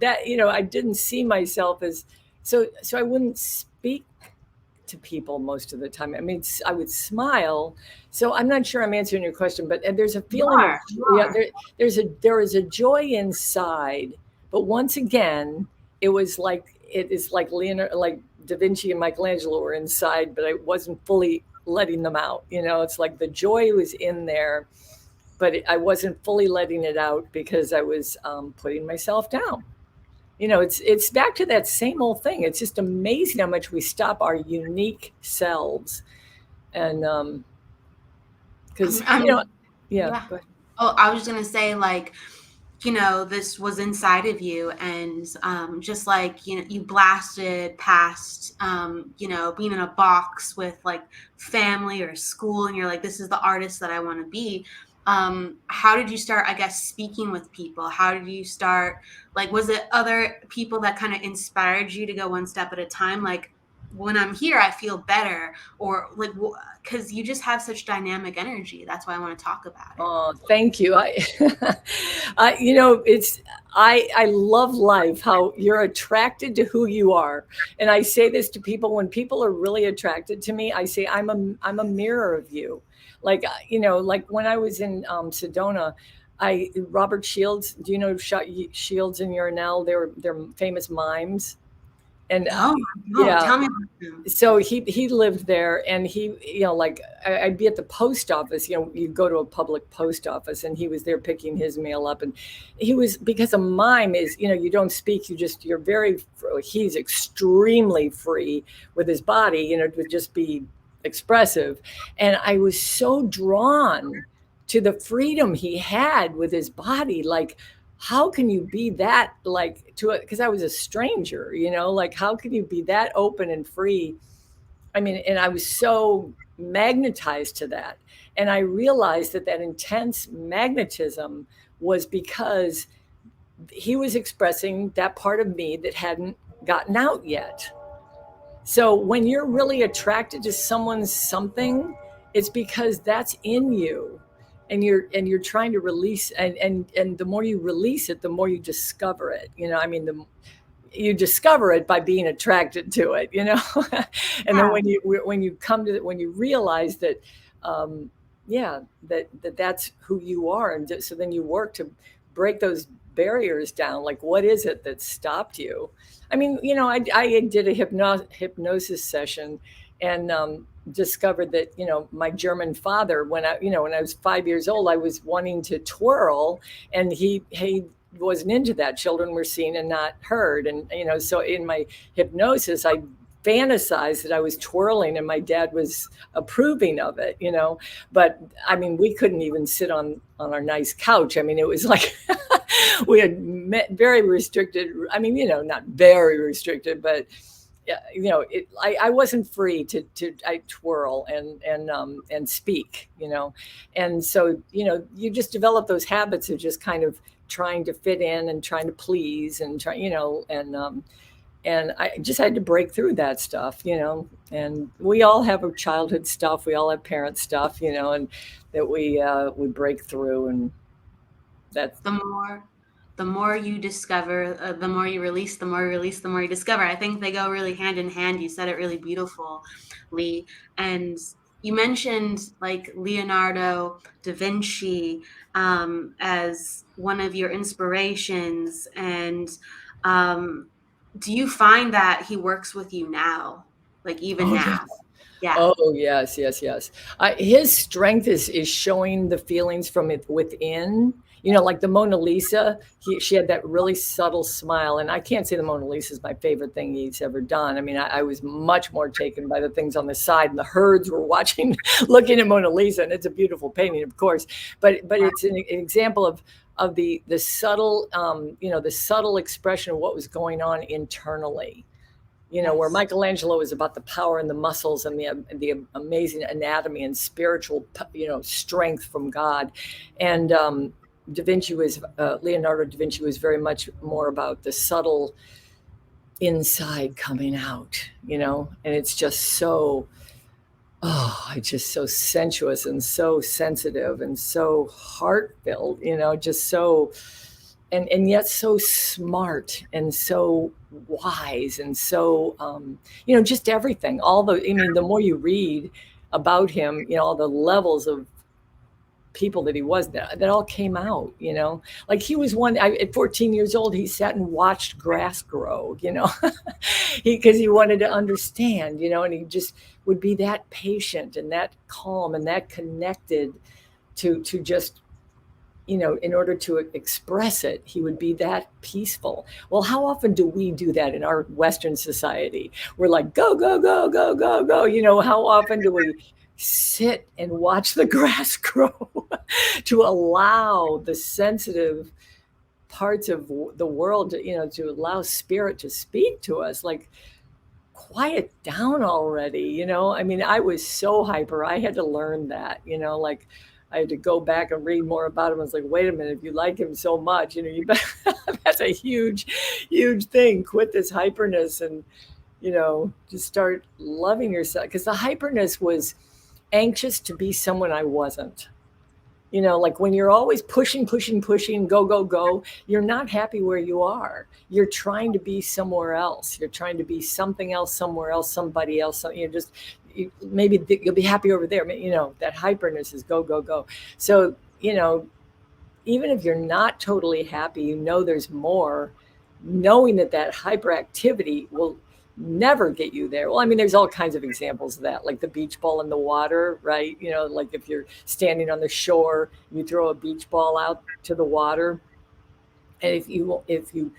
that, I didn't see myself as, so I wouldn't speak to people most of the time. I mean, I would smile. So I'm not sure I'm answering your question, but there's a You feeling of, are. You yeah, are. there is a joy inside. But once again, it is like Leonardo, like Da Vinci and Michelangelo were inside, but I wasn't fully letting them out. It's like the joy was in there, but I wasn't fully letting it out because I was putting myself down. It's back to that same old thing. It's just amazing how much we stop our unique selves, and because yeah. Yeah. Go ahead. Oh, I was gonna say, like, this was inside of you, and just like, you blasted past, being in a box with like family or school, and you're like, this is the artist that I want to be. How did you start, I guess, speaking with people? How did you start, like, was it other people that kind of inspired you to go one step at a time? Like, when I'm here, I feel better, or like, because you just have such dynamic energy. That's why I want to talk about it. Oh, thank you. I love life, how you're attracted to who you are. And I say this to people when people are really attracted to me, I say, I'm a mirror of you. Like, like when I was in Sedona, Robert Shields, do you know Shields and Urinell? They're famous mimes. And No, no, yeah, tell me about them. so he lived there, and he, like I'd be at the post office. You go to a public post office, and he was there picking his mail up. And he was, because a mime is, you don't speak, you're very, he's extremely free with his body, to just be expressive. And I was so drawn to the freedom he had with his body. Like, how can you be that, like, to it? Because I was a stranger, like, how can you be that open and free? I mean, and I was so magnetized to that. And I realized that intense magnetism was because he was expressing that part of me that hadn't gotten out yet. So when you're really attracted to someone's something, it's because that's in you, and you're trying to release, and the more you release it, the more you discover it. I mean, you discover it by being attracted to it, and then when you realize that, that's who you are, and so then you work to break those barriers down. Like, what is it that stopped you? I mean, I did a hypnosis session, and discovered that, my German father, when I was 5 years old, I was wanting to twirl, and he wasn't into that. Children were seen and not heard. And, so in my hypnosis, I fantasized that I was twirling, and my dad was approving of it, but I mean, we couldn't even sit on our nice couch. I mean, it was like, we had very restricted, I mean, not very restricted, but I wasn't free to I twirl and speak, and so, you just develop those habits of just kind of trying to fit in and trying to please and try, and I just had to break through that stuff, and we all have a childhood stuff. We all have parent stuff, and that we break through, and that's The more you discover, the more you release, the more you release, the more you discover. I think they go really hand in hand. You said it really beautifully. And you mentioned like Leonardo da Vinci as one of your inspirations. And do you find that he works with you now? Like, even oh now? yeah. Yeah. Oh yes, yes, yes. His strength is showing the feelings from it within. Like the Mona Lisa, she had that really subtle smile, and I can't say the Mona Lisa is my favorite thing he's ever done. I mean, I was much more taken by the things on the side, and the herds were watching, looking at Mona Lisa, and it's a beautiful painting, of course. But it's an example of the subtle, the subtle expression of what was going on internally. Where Yes. Michelangelo is about the power and the muscles and the amazing anatomy and spiritual, strength from God. And Leonardo da Vinci was very much more about the subtle inside coming out, and it's just so, it's just so sensuous and so sensitive and so heart-filled, just so, and yet so smart and so wise and so, just everything. I mean, the more you read about him, all the levels of people that he was, that all came out, like he was one, at 14 years old, he sat and watched grass grow, because he wanted to understand, and he just would be that patient and that calm and that connected to just, in order to express it, he would be that peaceful. Well, how often do we do that in our Western society? We're like, go, go, go, go, go, go. How often do we sit and watch the grass grow to allow the sensitive parts of the world to allow spirit to speak to us? Like, quiet down already. I was so hyper. I had to learn that, like I had to go back and read more about him. I was like, wait a minute, if you like him so much, you better, that's a huge thing. Quit this hyperness and, just start loving yourself. Because the hyperness was anxious to be someone I wasn't. Like when you're always pushing, go, go, go, you're not happy where you are. You're trying to be somewhere else. You're trying to be something else, somewhere else, somebody else. Maybe you'll be happy over there. That hyperness is go, go, go. So, even if you're not totally happy, there's more, knowing that hyperactivity will never get you there. Well, there's all kinds of examples of that, like the beach ball in the water, right? Like if you're standing on the shore, you throw a beach ball out to the water, and if you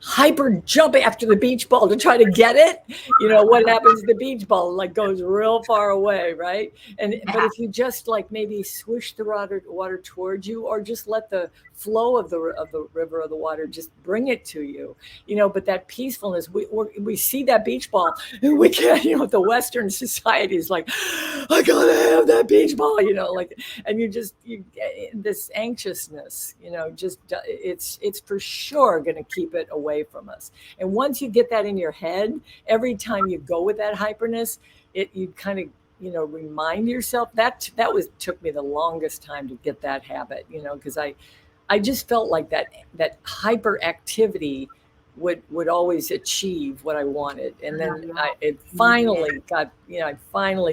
hyper jump after the beach ball to try to get it, what happens? The beach ball like goes real far away, right? But if you just like maybe swish the water towards you, or just let the flow of the river or the water just bring it to you, but that peacefulness, we see that beach ball and we can't, the Western society is like, I gotta have that beach ball, and you this anxiousness, it's for sure going to keep it away from us. And once you get that in your head, every time you go with that hyperness, you kind of, remind yourself. That took me the longest time to get that habit, because I just felt like that hyperactivity would always achieve what I wanted. And then I finally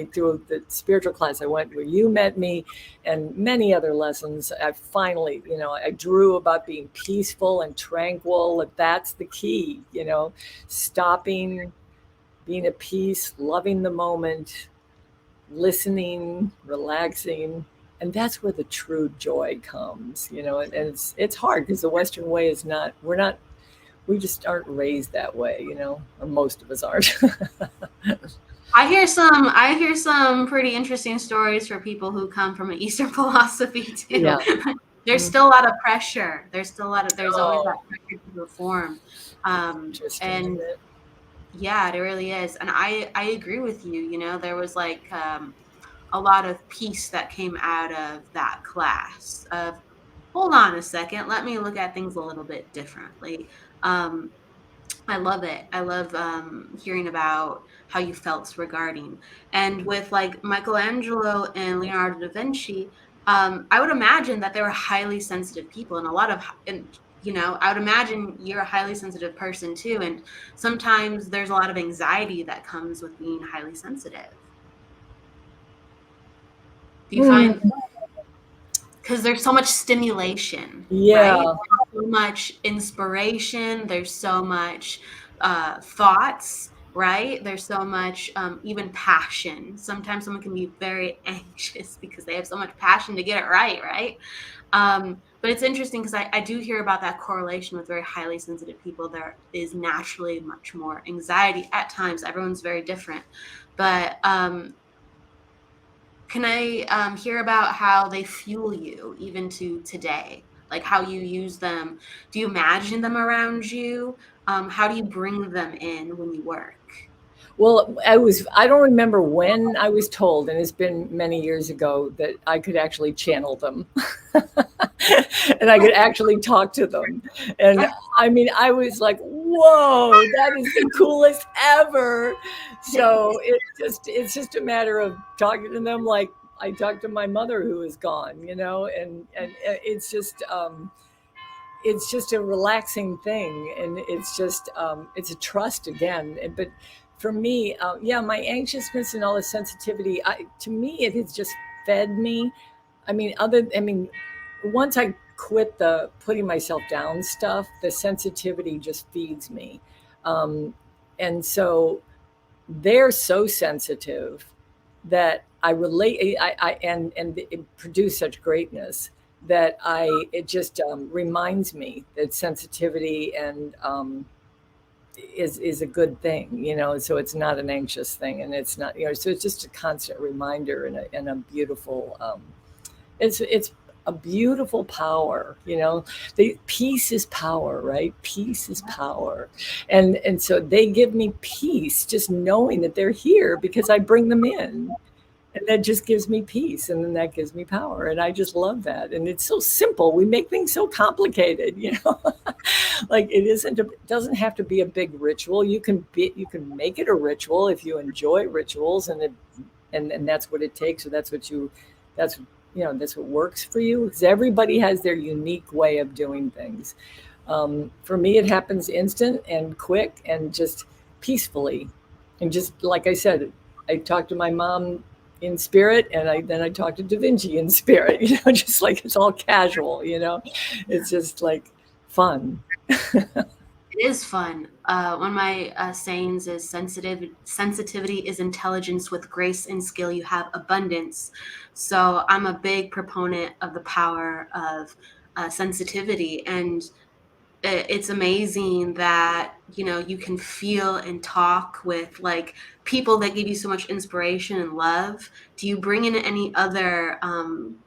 through the spiritual class I went, where you met me, and many other lessons, I finally, I drew about being peaceful and tranquil. That's the key, stopping, being at peace, loving the moment, listening, relaxing. And that's where the true joy comes, and it's hard because the Western way is not, we just aren't raised that way, or most of us aren't. I hear some pretty interesting stories for people who come from an Eastern philosophy too. Yeah. There's still a lot of pressure. There's always that pressure to perform. And yeah, it really is. And I agree with you. There was like a lot of peace that came out of that class of, hold on a second, let me look at things a little bit differently. I love it. I love hearing about how you felt regarding. And with like Michelangelo and Leonardo da Vinci, I would imagine that they were highly sensitive people, and I would imagine you're a highly sensitive person too. And sometimes there's a lot of anxiety that comes with being highly sensitive. Do you find, because there's so much stimulation, right? There's so much inspiration. There's so much thoughts, right? There's so much even passion. Sometimes someone can be very anxious because they have so much passion to get it right? But it's interesting because I do hear about that correlation with very highly sensitive people. There is naturally much more anxiety at times. Everyone's very different. But can I hear about how they fuel you even to today? Like how you use them? Do you imagine them around you? How do you bring them in when you work? Well, I don't remember when I was told, and it's been many years ago, that I could actually channel them and I could actually talk to them. And I was like, whoa, that is the coolest ever. So it's just a matter of talking to them like I talked to my mother who is gone, and it's just a relaxing thing. And it's a trust again. But for me, my anxiousness and all the sensitivity, to me, it has just fed me Once I quit the putting myself down stuff, the sensitivity just feeds me. Um, and so they're so sensitive that I relate, and it produced such greatness that it just reminds me that sensitivity and is a good thing, so it's not an anxious thing, and it's not, so it's just a constant reminder and a beautiful, it's a beautiful power, the peace is power, right? Peace is power. And so they give me peace just knowing that they're here because I bring them in. And that just gives me peace, and then that gives me power, and I just love that. And it's so simple. We make things so complicated, like it doesn't have to be a big ritual. You can make it a ritual if you enjoy rituals, and that's what it takes. So that's that's what works for you, because everybody has their unique way of doing things. For me, it happens instant and quick and just peacefully, and just like I said, I talked to my mom in spirit, and then I talked to Da Vinci in spirit, just like it's all casual, it's just like fun. It is fun. One of my sayings is sensitivity is intelligence. With grace and skill, you have abundance. So I'm a big proponent of the power of sensitivity. And it's amazing that, you can feel and talk with like people that give you so much inspiration and love. Do you bring in any other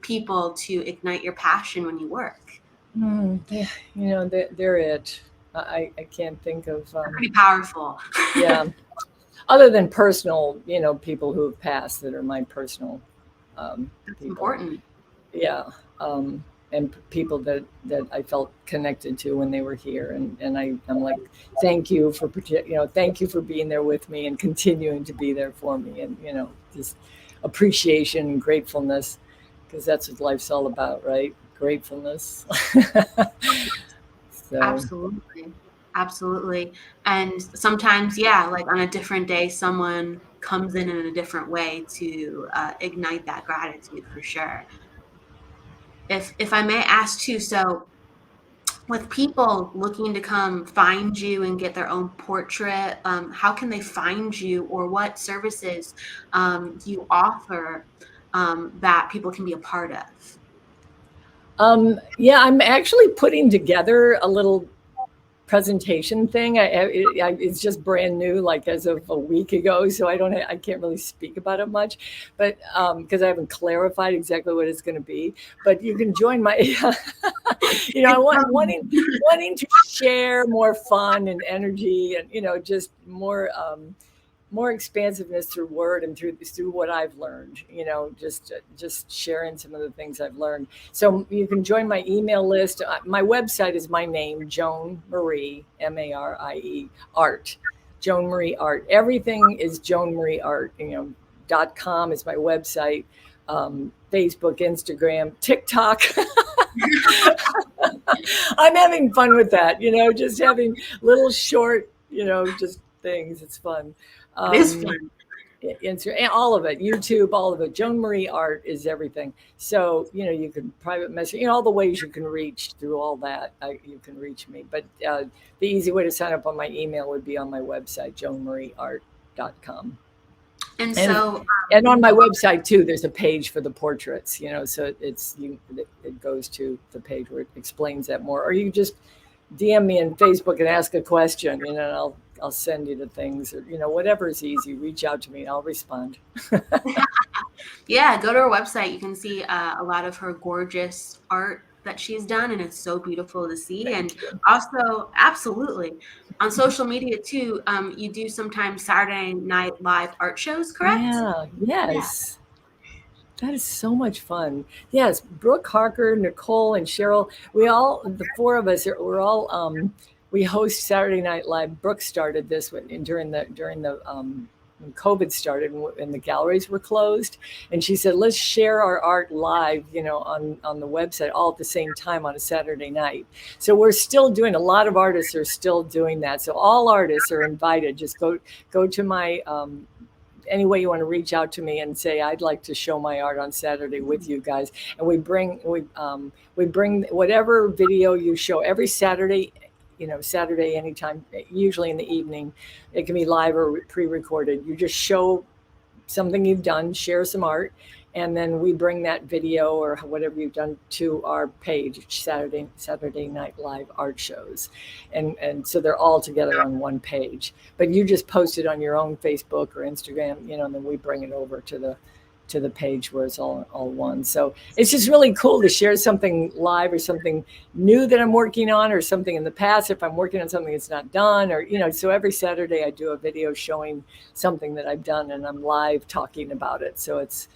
people to ignite your passion when you work? Yeah, they're it. I can't think of They're pretty powerful. yeah, other than personal, people who have passed that are my personal That's people. important. Yeah. And people that I felt connected to when they were here, and I'm like, thank you for thank you for being there with me and continuing to be there for me, and just appreciation and gratefulness, because that's what life's all about, right? Gratefulness. So Absolutely. Absolutely. And sometimes, yeah, like on a different day, someone comes in a different way to ignite that gratitude for sure. If I may ask too, so with people looking to come find you and get their own portrait, how can they find you, or what services do you offer that people can be a part of? yeah, I'm actually putting together a little presentation thing. It's just brand new, like as of a week ago, so I can't really speak about it much, but because I haven't clarified exactly what it's going to be. But you can join my, I It's want coming. wanting to share more fun and energy, and just more expansiveness through word and through what I've learned, just sharing some of the things I've learned. So you can join my email list. My website is my name, Joan Marie, Marie, art, Joan Marie art. Everything is Joan Marie art, .com is my website. Facebook, Instagram, TikTok. I'm having fun with that, just having little short, just things. It's fun. It is Um, fun. Instagram, all of it, YouTube, all of it. Joan Marie art is everything. So, you can private message, all the ways you can reach through all that. You can reach me. But the easy way to sign up on my email would be on my website, joanmarieart.com. And And so, and on my website too, there's a page for the portraits, so it goes to the page where it explains that more. Or you just DM me on Facebook and ask a question, and I'll send you the things, or whatever is easy. Reach out to me and I'll respond. yeah, go to her website. You can see a lot of her gorgeous art that she's done, and it's so beautiful to see. And Thank you. also, absolutely, on social media too, you do sometimes Saturday Night Live art shows, correct? Yeah. Yeah. Yes. That is so much fun. Yes, Brooke Harker, Nicole, and Cheryl. The four of us, we're all. We host Saturday Night Live. Brooke started this during the when COVID started and the galleries were closed, and she said, "Let's share our art live, on the website all at the same time on a Saturday night." So we're still doing. A lot of artists are still doing that. So all artists are invited. Just go to my any way you want to reach out to me and say, I'd like to show my art on Saturday with you guys. And we bring whatever video you show every Saturday, Saturday anytime, usually in the evening. It can be live or pre-recorded. You just show something you've done, share some art, and then we bring that video or whatever you've done to our page, Saturday Night Live art shows. And so they're all together on one page. But you just post it on your own Facebook or Instagram, and then we bring it over to the page where it's all one. So it's just really cool to share something live or something new that I'm working on, or something in the past if I'm working on something that's not done, or so every Saturday I do a video showing something that I've done and I'm live talking about it. So it's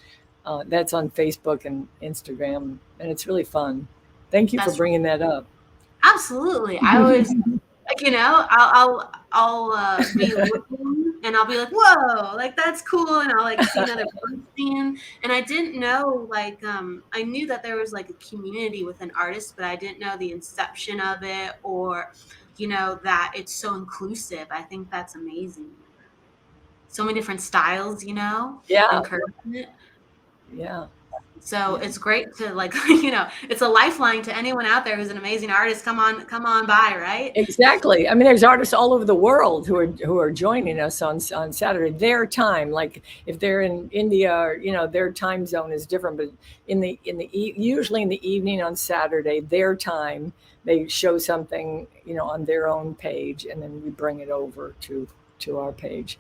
that's on Facebook and Instagram, and it's really fun. Thank you for bringing that up. Absolutely. I was like, I'll be looking and I'll be like, whoa, like that's cool. And I'll like see another person. And I didn't know, like, I knew that there was like a community within artists, but I didn't know the inception of it, or, that it's so inclusive. I think that's amazing. So many different styles, Yeah. encouragement. Yeah. So it's great to like, it's a lifeline to anyone out there who's an amazing artist. Come on by, right? Exactly. I mean, there's artists all over the world who are joining us on Saturday. Their time, like if they're in India, or their time zone is different. But usually in the evening on Saturday, their time, they show something on their own page, and then we bring it over to our page.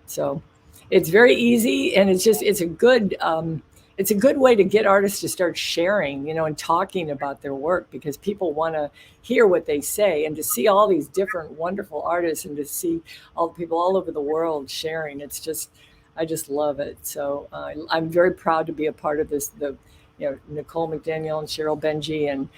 So it's very easy, and it's a good way to get artists to start sharing, and talking about their work, because people want to hear what they say, and to see all these different wonderful artists, and to see all the people all over the world sharing. I just love it. So I'm very proud to be a part of this. Nicole McDaniel and Cheryl Benji and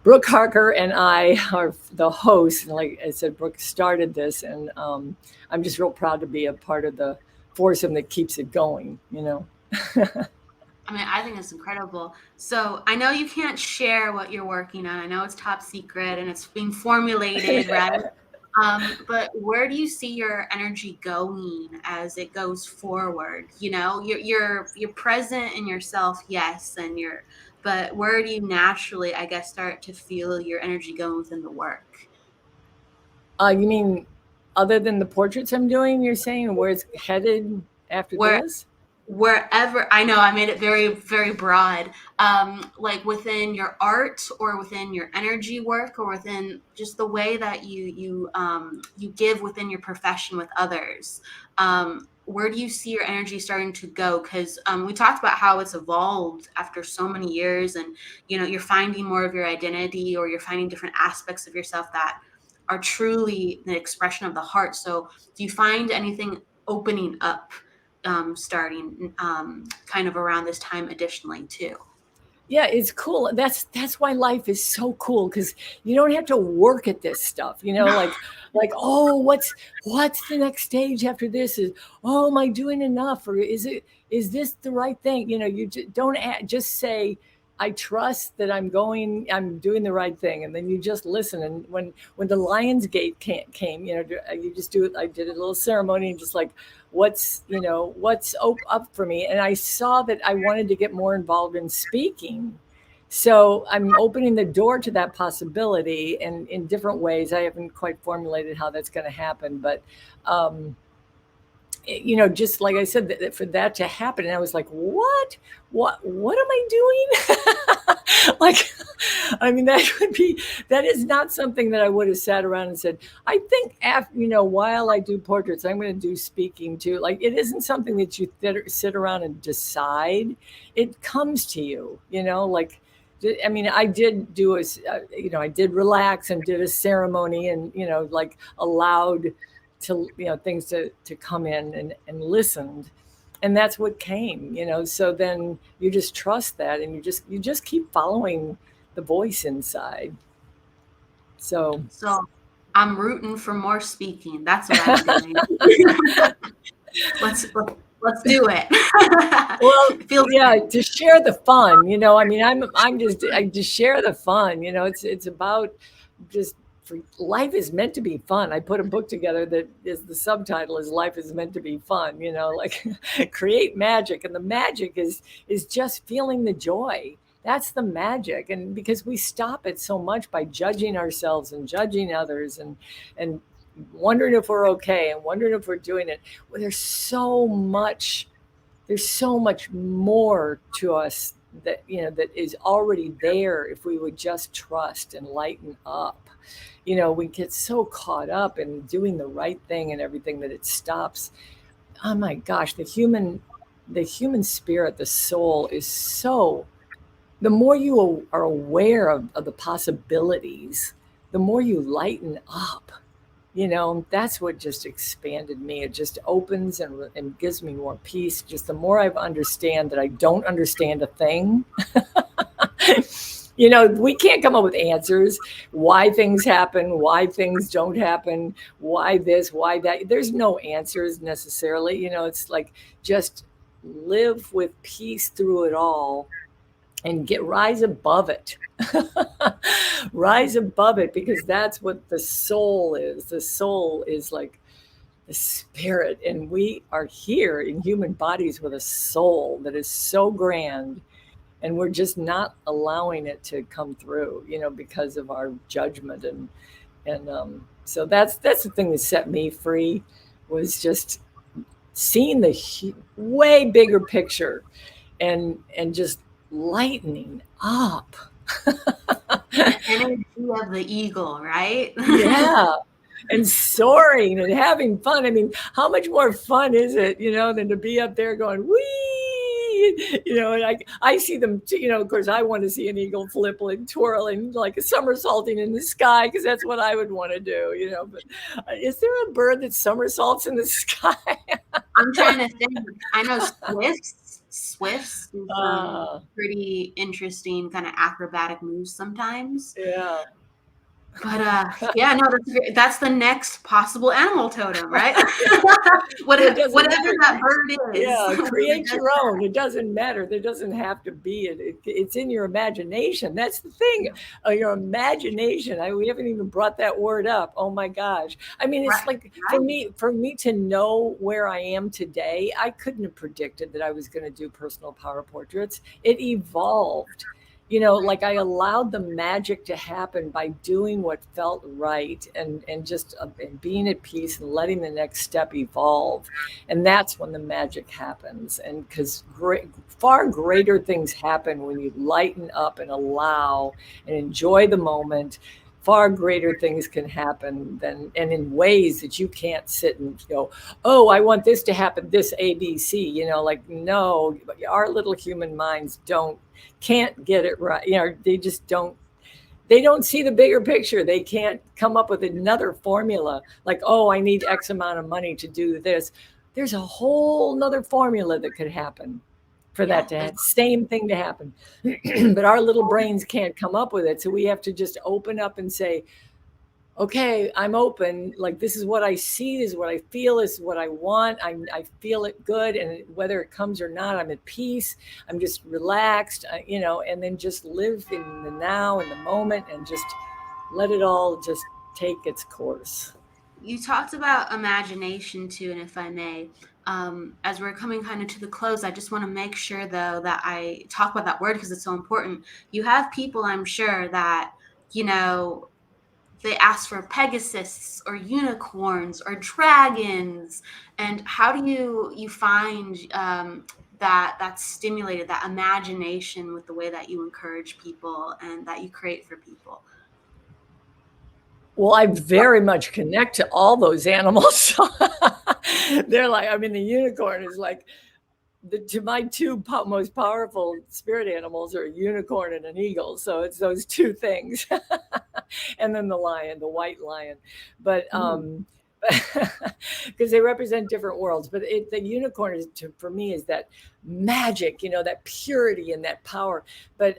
Brooke Harker and I are the hosts. And like I said, Brooke started this, and I'm just real proud to be a part of the foursome that keeps it going, I mean, I think it's incredible. So I know you can't share what you're working on. I know it's top secret and it's being formulated, right? But where do you see your energy going as it goes forward? You're present in yourself, yes, but where do you naturally, I guess, start to feel your energy going within the work? You mean other than the portraits I'm doing, you're saying where it's headed after this? Wherever. I know I made it very, very broad, like within your art, or within your energy work, or within just the way that you give within your profession with others. Where do you see your energy starting to go? Because we talked about how it's evolved after so many years, and you're finding more of your identity, or you're finding different aspects of yourself that are truly the expression of the heart. So do you find anything opening up starting kind of around this time additionally too? Yeah, it's cool. That's why life is so cool, because you don't have to work at this stuff. Like oh, what's the next stage after this? Am I doing enough, or is this the right thing? You don't just say, I trust that I'm doing the right thing, and then you just listen. And when the Lionsgate came, you just do it. I did a little ceremony, and just like, what's up for me, and I saw that I wanted to get more involved in speaking. So I'm opening the door to that possibility, and in different ways. I haven't quite formulated how that's going to happen, but just like I said, that for that to happen, and I was like, what am I doing? Like, I mean, that is not something that I would have sat around and said, I think after, while I do portraits, I'm going to do speaking too. Like, it isn't something that you sit around and decide. It comes to you, like, I mean, I did do I did relax and did a ceremony, and, like allowed to things to come in and listened, and that's what came. So then you just trust that, and you just keep following the voice inside. So I'm rooting for more speaking. That's what I'm doing. let's do it. Well, to share the fun. I mean, I just share the fun. It's about just life is meant to be fun. I put a book together that is, the subtitle is Life is Meant to Be Fun, like create magic. And the magic is just feeling the joy. That's the magic. And because we stop it so much by judging ourselves and judging others and wondering if we're okay and wondering if we're doing it. Well, there's so much more to us that that is already there if we would just trust and lighten up. We get so caught up in doing the right thing and everything that it stops. Oh my gosh, the human spirit, the soul is so, the more you are aware of the possibilities, the more you lighten up. That's what just expanded me. It just opens and gives me more peace. Just the more I understand that I don't understand a thing. We can't come up with answers, why things happen, why things don't happen, why this, why that. There's no answers necessarily. It's like just live with peace through it all and rise above it. Rise above it, because that's what the soul is. The soul is like the spirit, and we are here in human bodies with a soul that is so grand, and we're just not allowing it to come through, because of our judgment. And so that's the thing that set me free, was just seeing the way bigger picture and just lightening up. The energy of the eagle, right? Yeah. And soaring and having fun. I mean, how much more fun is it, than to be up there going, wee, and I see them, of course, I want to see an eagle flipping, twirling, like a somersaulting in the sky, because that's what I would want to do, but is there a bird that somersaults in the sky? I'm trying to think. I know Swifts do some pretty interesting kind of acrobatic moves sometimes. Yeah. But yeah, no, that's the next possible animal totem, right? Whatever that bird is. Yeah, create your own. It doesn't matter. There doesn't have to be it. It's in your imagination. That's the thing. Your imagination. We haven't even brought that word up. Oh my gosh. I mean, it's like for me to know where I am today, I couldn't have predicted that I was going to do personal power portraits. It evolved. Like I allowed the magic to happen by doing what felt right and just and being at peace and letting the next step evolve. And that's when the magic happens. And because far greater things happen when you lighten up and allow and enjoy the moment. Far greater things can happen and in ways that you can't sit and go, oh, I want this to happen, this ABC, like, no, our little human minds can't get it right. They just don't see the bigger picture. They can't come up with another formula like, oh, I need X amount of money to do this. There's a whole nother formula that could happen for that to happen, same thing to happen. But our little brains can't come up with it. So we have to just open up and say, okay, I'm open. Like, this is what I see, this is what I feel, this is what I want. I feel it good. And whether it comes or not, I'm at peace. I'm just relaxed, and then just live in the now, in the moment, and just let it all just take its course. You talked about imagination too, and if I may, as we're coming kind of to the close, I just want to make sure though that I talk about that word because it's so important. You have people, I'm sure, that, they ask for Pegasus or unicorns or dragons. And how do you find that's stimulated, that imagination with the way that you encourage people and that you create for people? Well, I very much connect to all those animals. They're like, the unicorn is like, to my two most powerful spirit animals are a unicorn and an eagle. So it's those two things. And then the lion, the white lion. But because they represent different worlds. But the unicorn for me is that magic, that purity and that power. But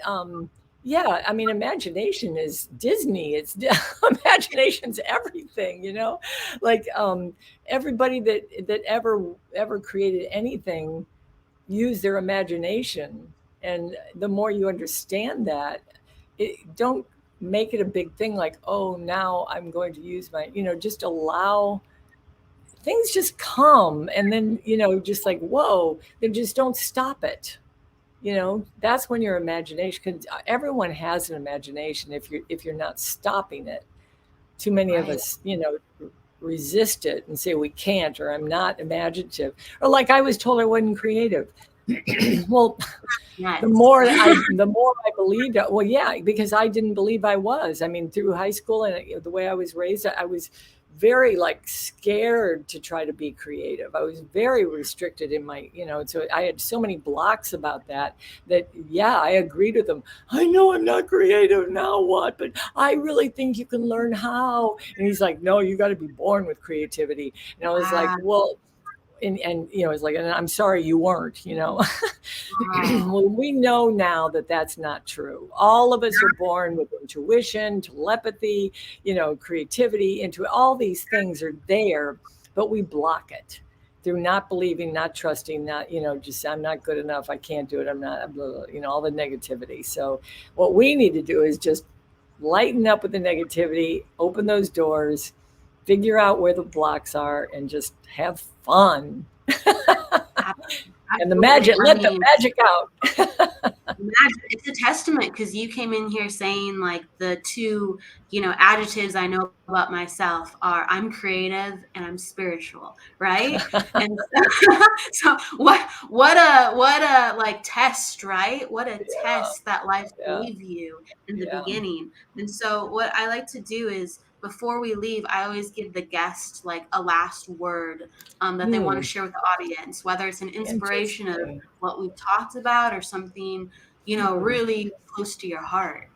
yeah, imagination is Disney. Imagination's everything, like everybody that ever created anything use their imagination. And the more you understand that, don't make it a big thing like, oh, now I'm going to use my, just allow things just come, and then, just like, whoa, then just don't stop it. That's when your imagination, because everyone has an imagination if you're not stopping it. Too many of Right. us, resist it and say we can't, or I'm not imaginative, or like I was told I wasn't creative. Well, Yes. the more I believed it, well, yeah, because I didn't believe I was. I mean, through high school and the way I was raised, I was very like scared to try to be creative. I was very restricted in my, so I had so many blocks about that, yeah, I agreed with them. I know I'm not creative, now what? But I really think you can learn how. And he's like, no, you got to be born with creativity. And I was like, Wow. well, and it's like, and I'm sorry you weren't, Wow. Well, we know now that that's not true. All of us are born with intuition, telepathy, creativity, all these things are there, but we block it through not believing, not trusting, not, just I'm not good enough, I can't do it, I'm not, blah, blah, all the negativity. So what we need to do is just lighten up with the negativity, open those doors, figure out where the blocks are, and just have fun. And the magic, Absolutely. let the magic out. It's a testament, because you came in here saying like the two, adjectives I know about myself are I'm creative and I'm spiritual, right? And so what a like test, right? What a Yeah, test that life yeah, gave you in the yeah. beginning. And so what I like to do is, before we leave, I always give the guest like a last word that they want to share with the audience, whether it's an inspiration of Interesting. what we've talked about or something, really close to your heart.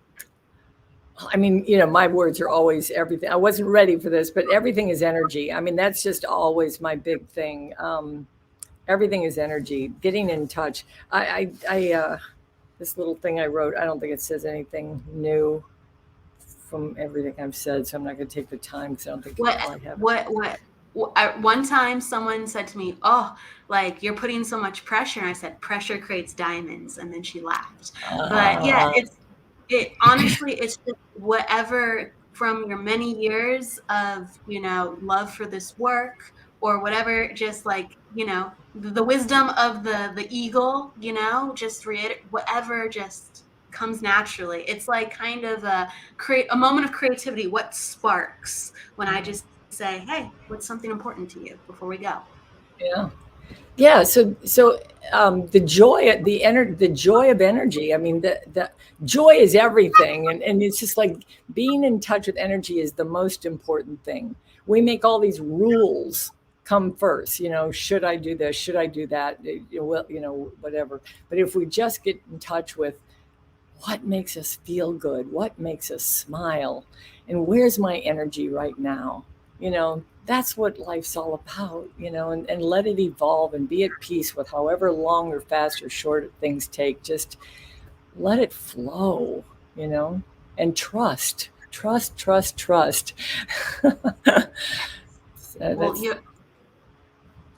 I mean, my words are always everything. I wasn't ready for this, but everything is energy. I mean, that's just always my big thing. Everything is energy. Getting in touch. This little thing I wrote, I don't think it says anything new from everything I've said, so I'm not going to take the time because I don't think What I have it. what one time someone said to me, "Oh, like you're putting so much pressure." And I said, "Pressure creates diamonds." And then she laughed. But yeah, it honestly, it's just whatever from your many years of, love for this work, or whatever, just like, the wisdom of the eagle, just reiterate whatever just comes naturally. It's like kind of a moment of creativity. What sparks when I just say, "Hey, what's something important to you?" before we go. Yeah. Yeah, so the joy of energy. I mean, the joy is everything, and it's just like being in touch with energy is the most important thing. We make all these rules come first. Should I do this? Should I do that? Well, whatever. But if we just get in touch with what makes us feel good, what makes us smile, and where's my energy right now, that's what life's all about, and let it evolve and be at peace with however long or fast or short things take. Just let it flow, and trust. Well,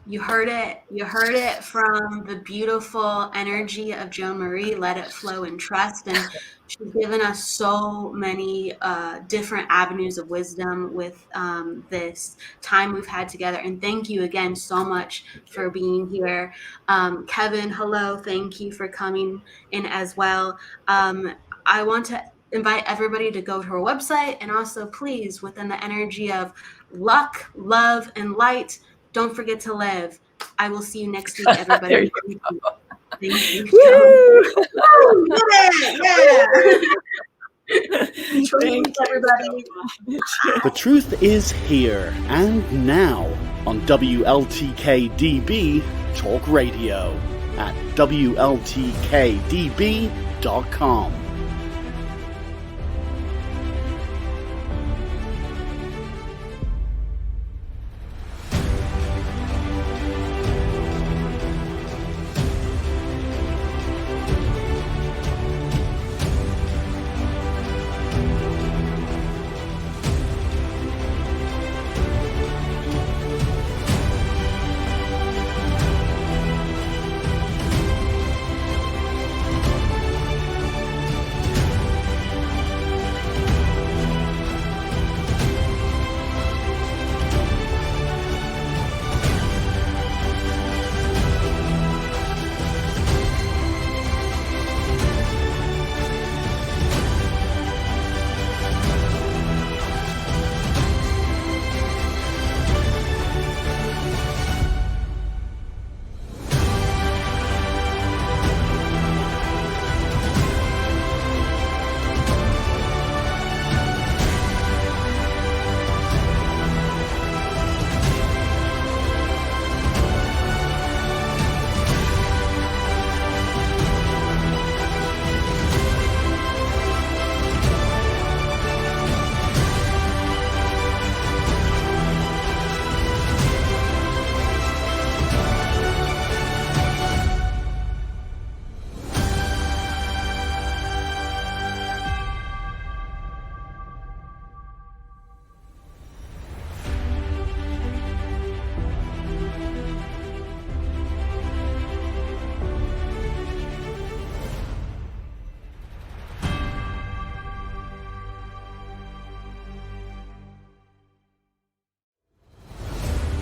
you heard it. You heard it from the beautiful energy of Joan Marie. Let it flow and trust. And she's given us so many different avenues of wisdom with this time we've had together. And thank you again so much for being here. Kevin, hello. Thank you for coming in as well. I want to invite everybody to go to her website, and also please, within the energy of luck, love, and light, don't forget to live. I will see you next week, everybody. Thank you. Woo! Yeah. Thank you, everybody. The truth is here and now on WLTKDB Talk Radio at WLTKDB.com.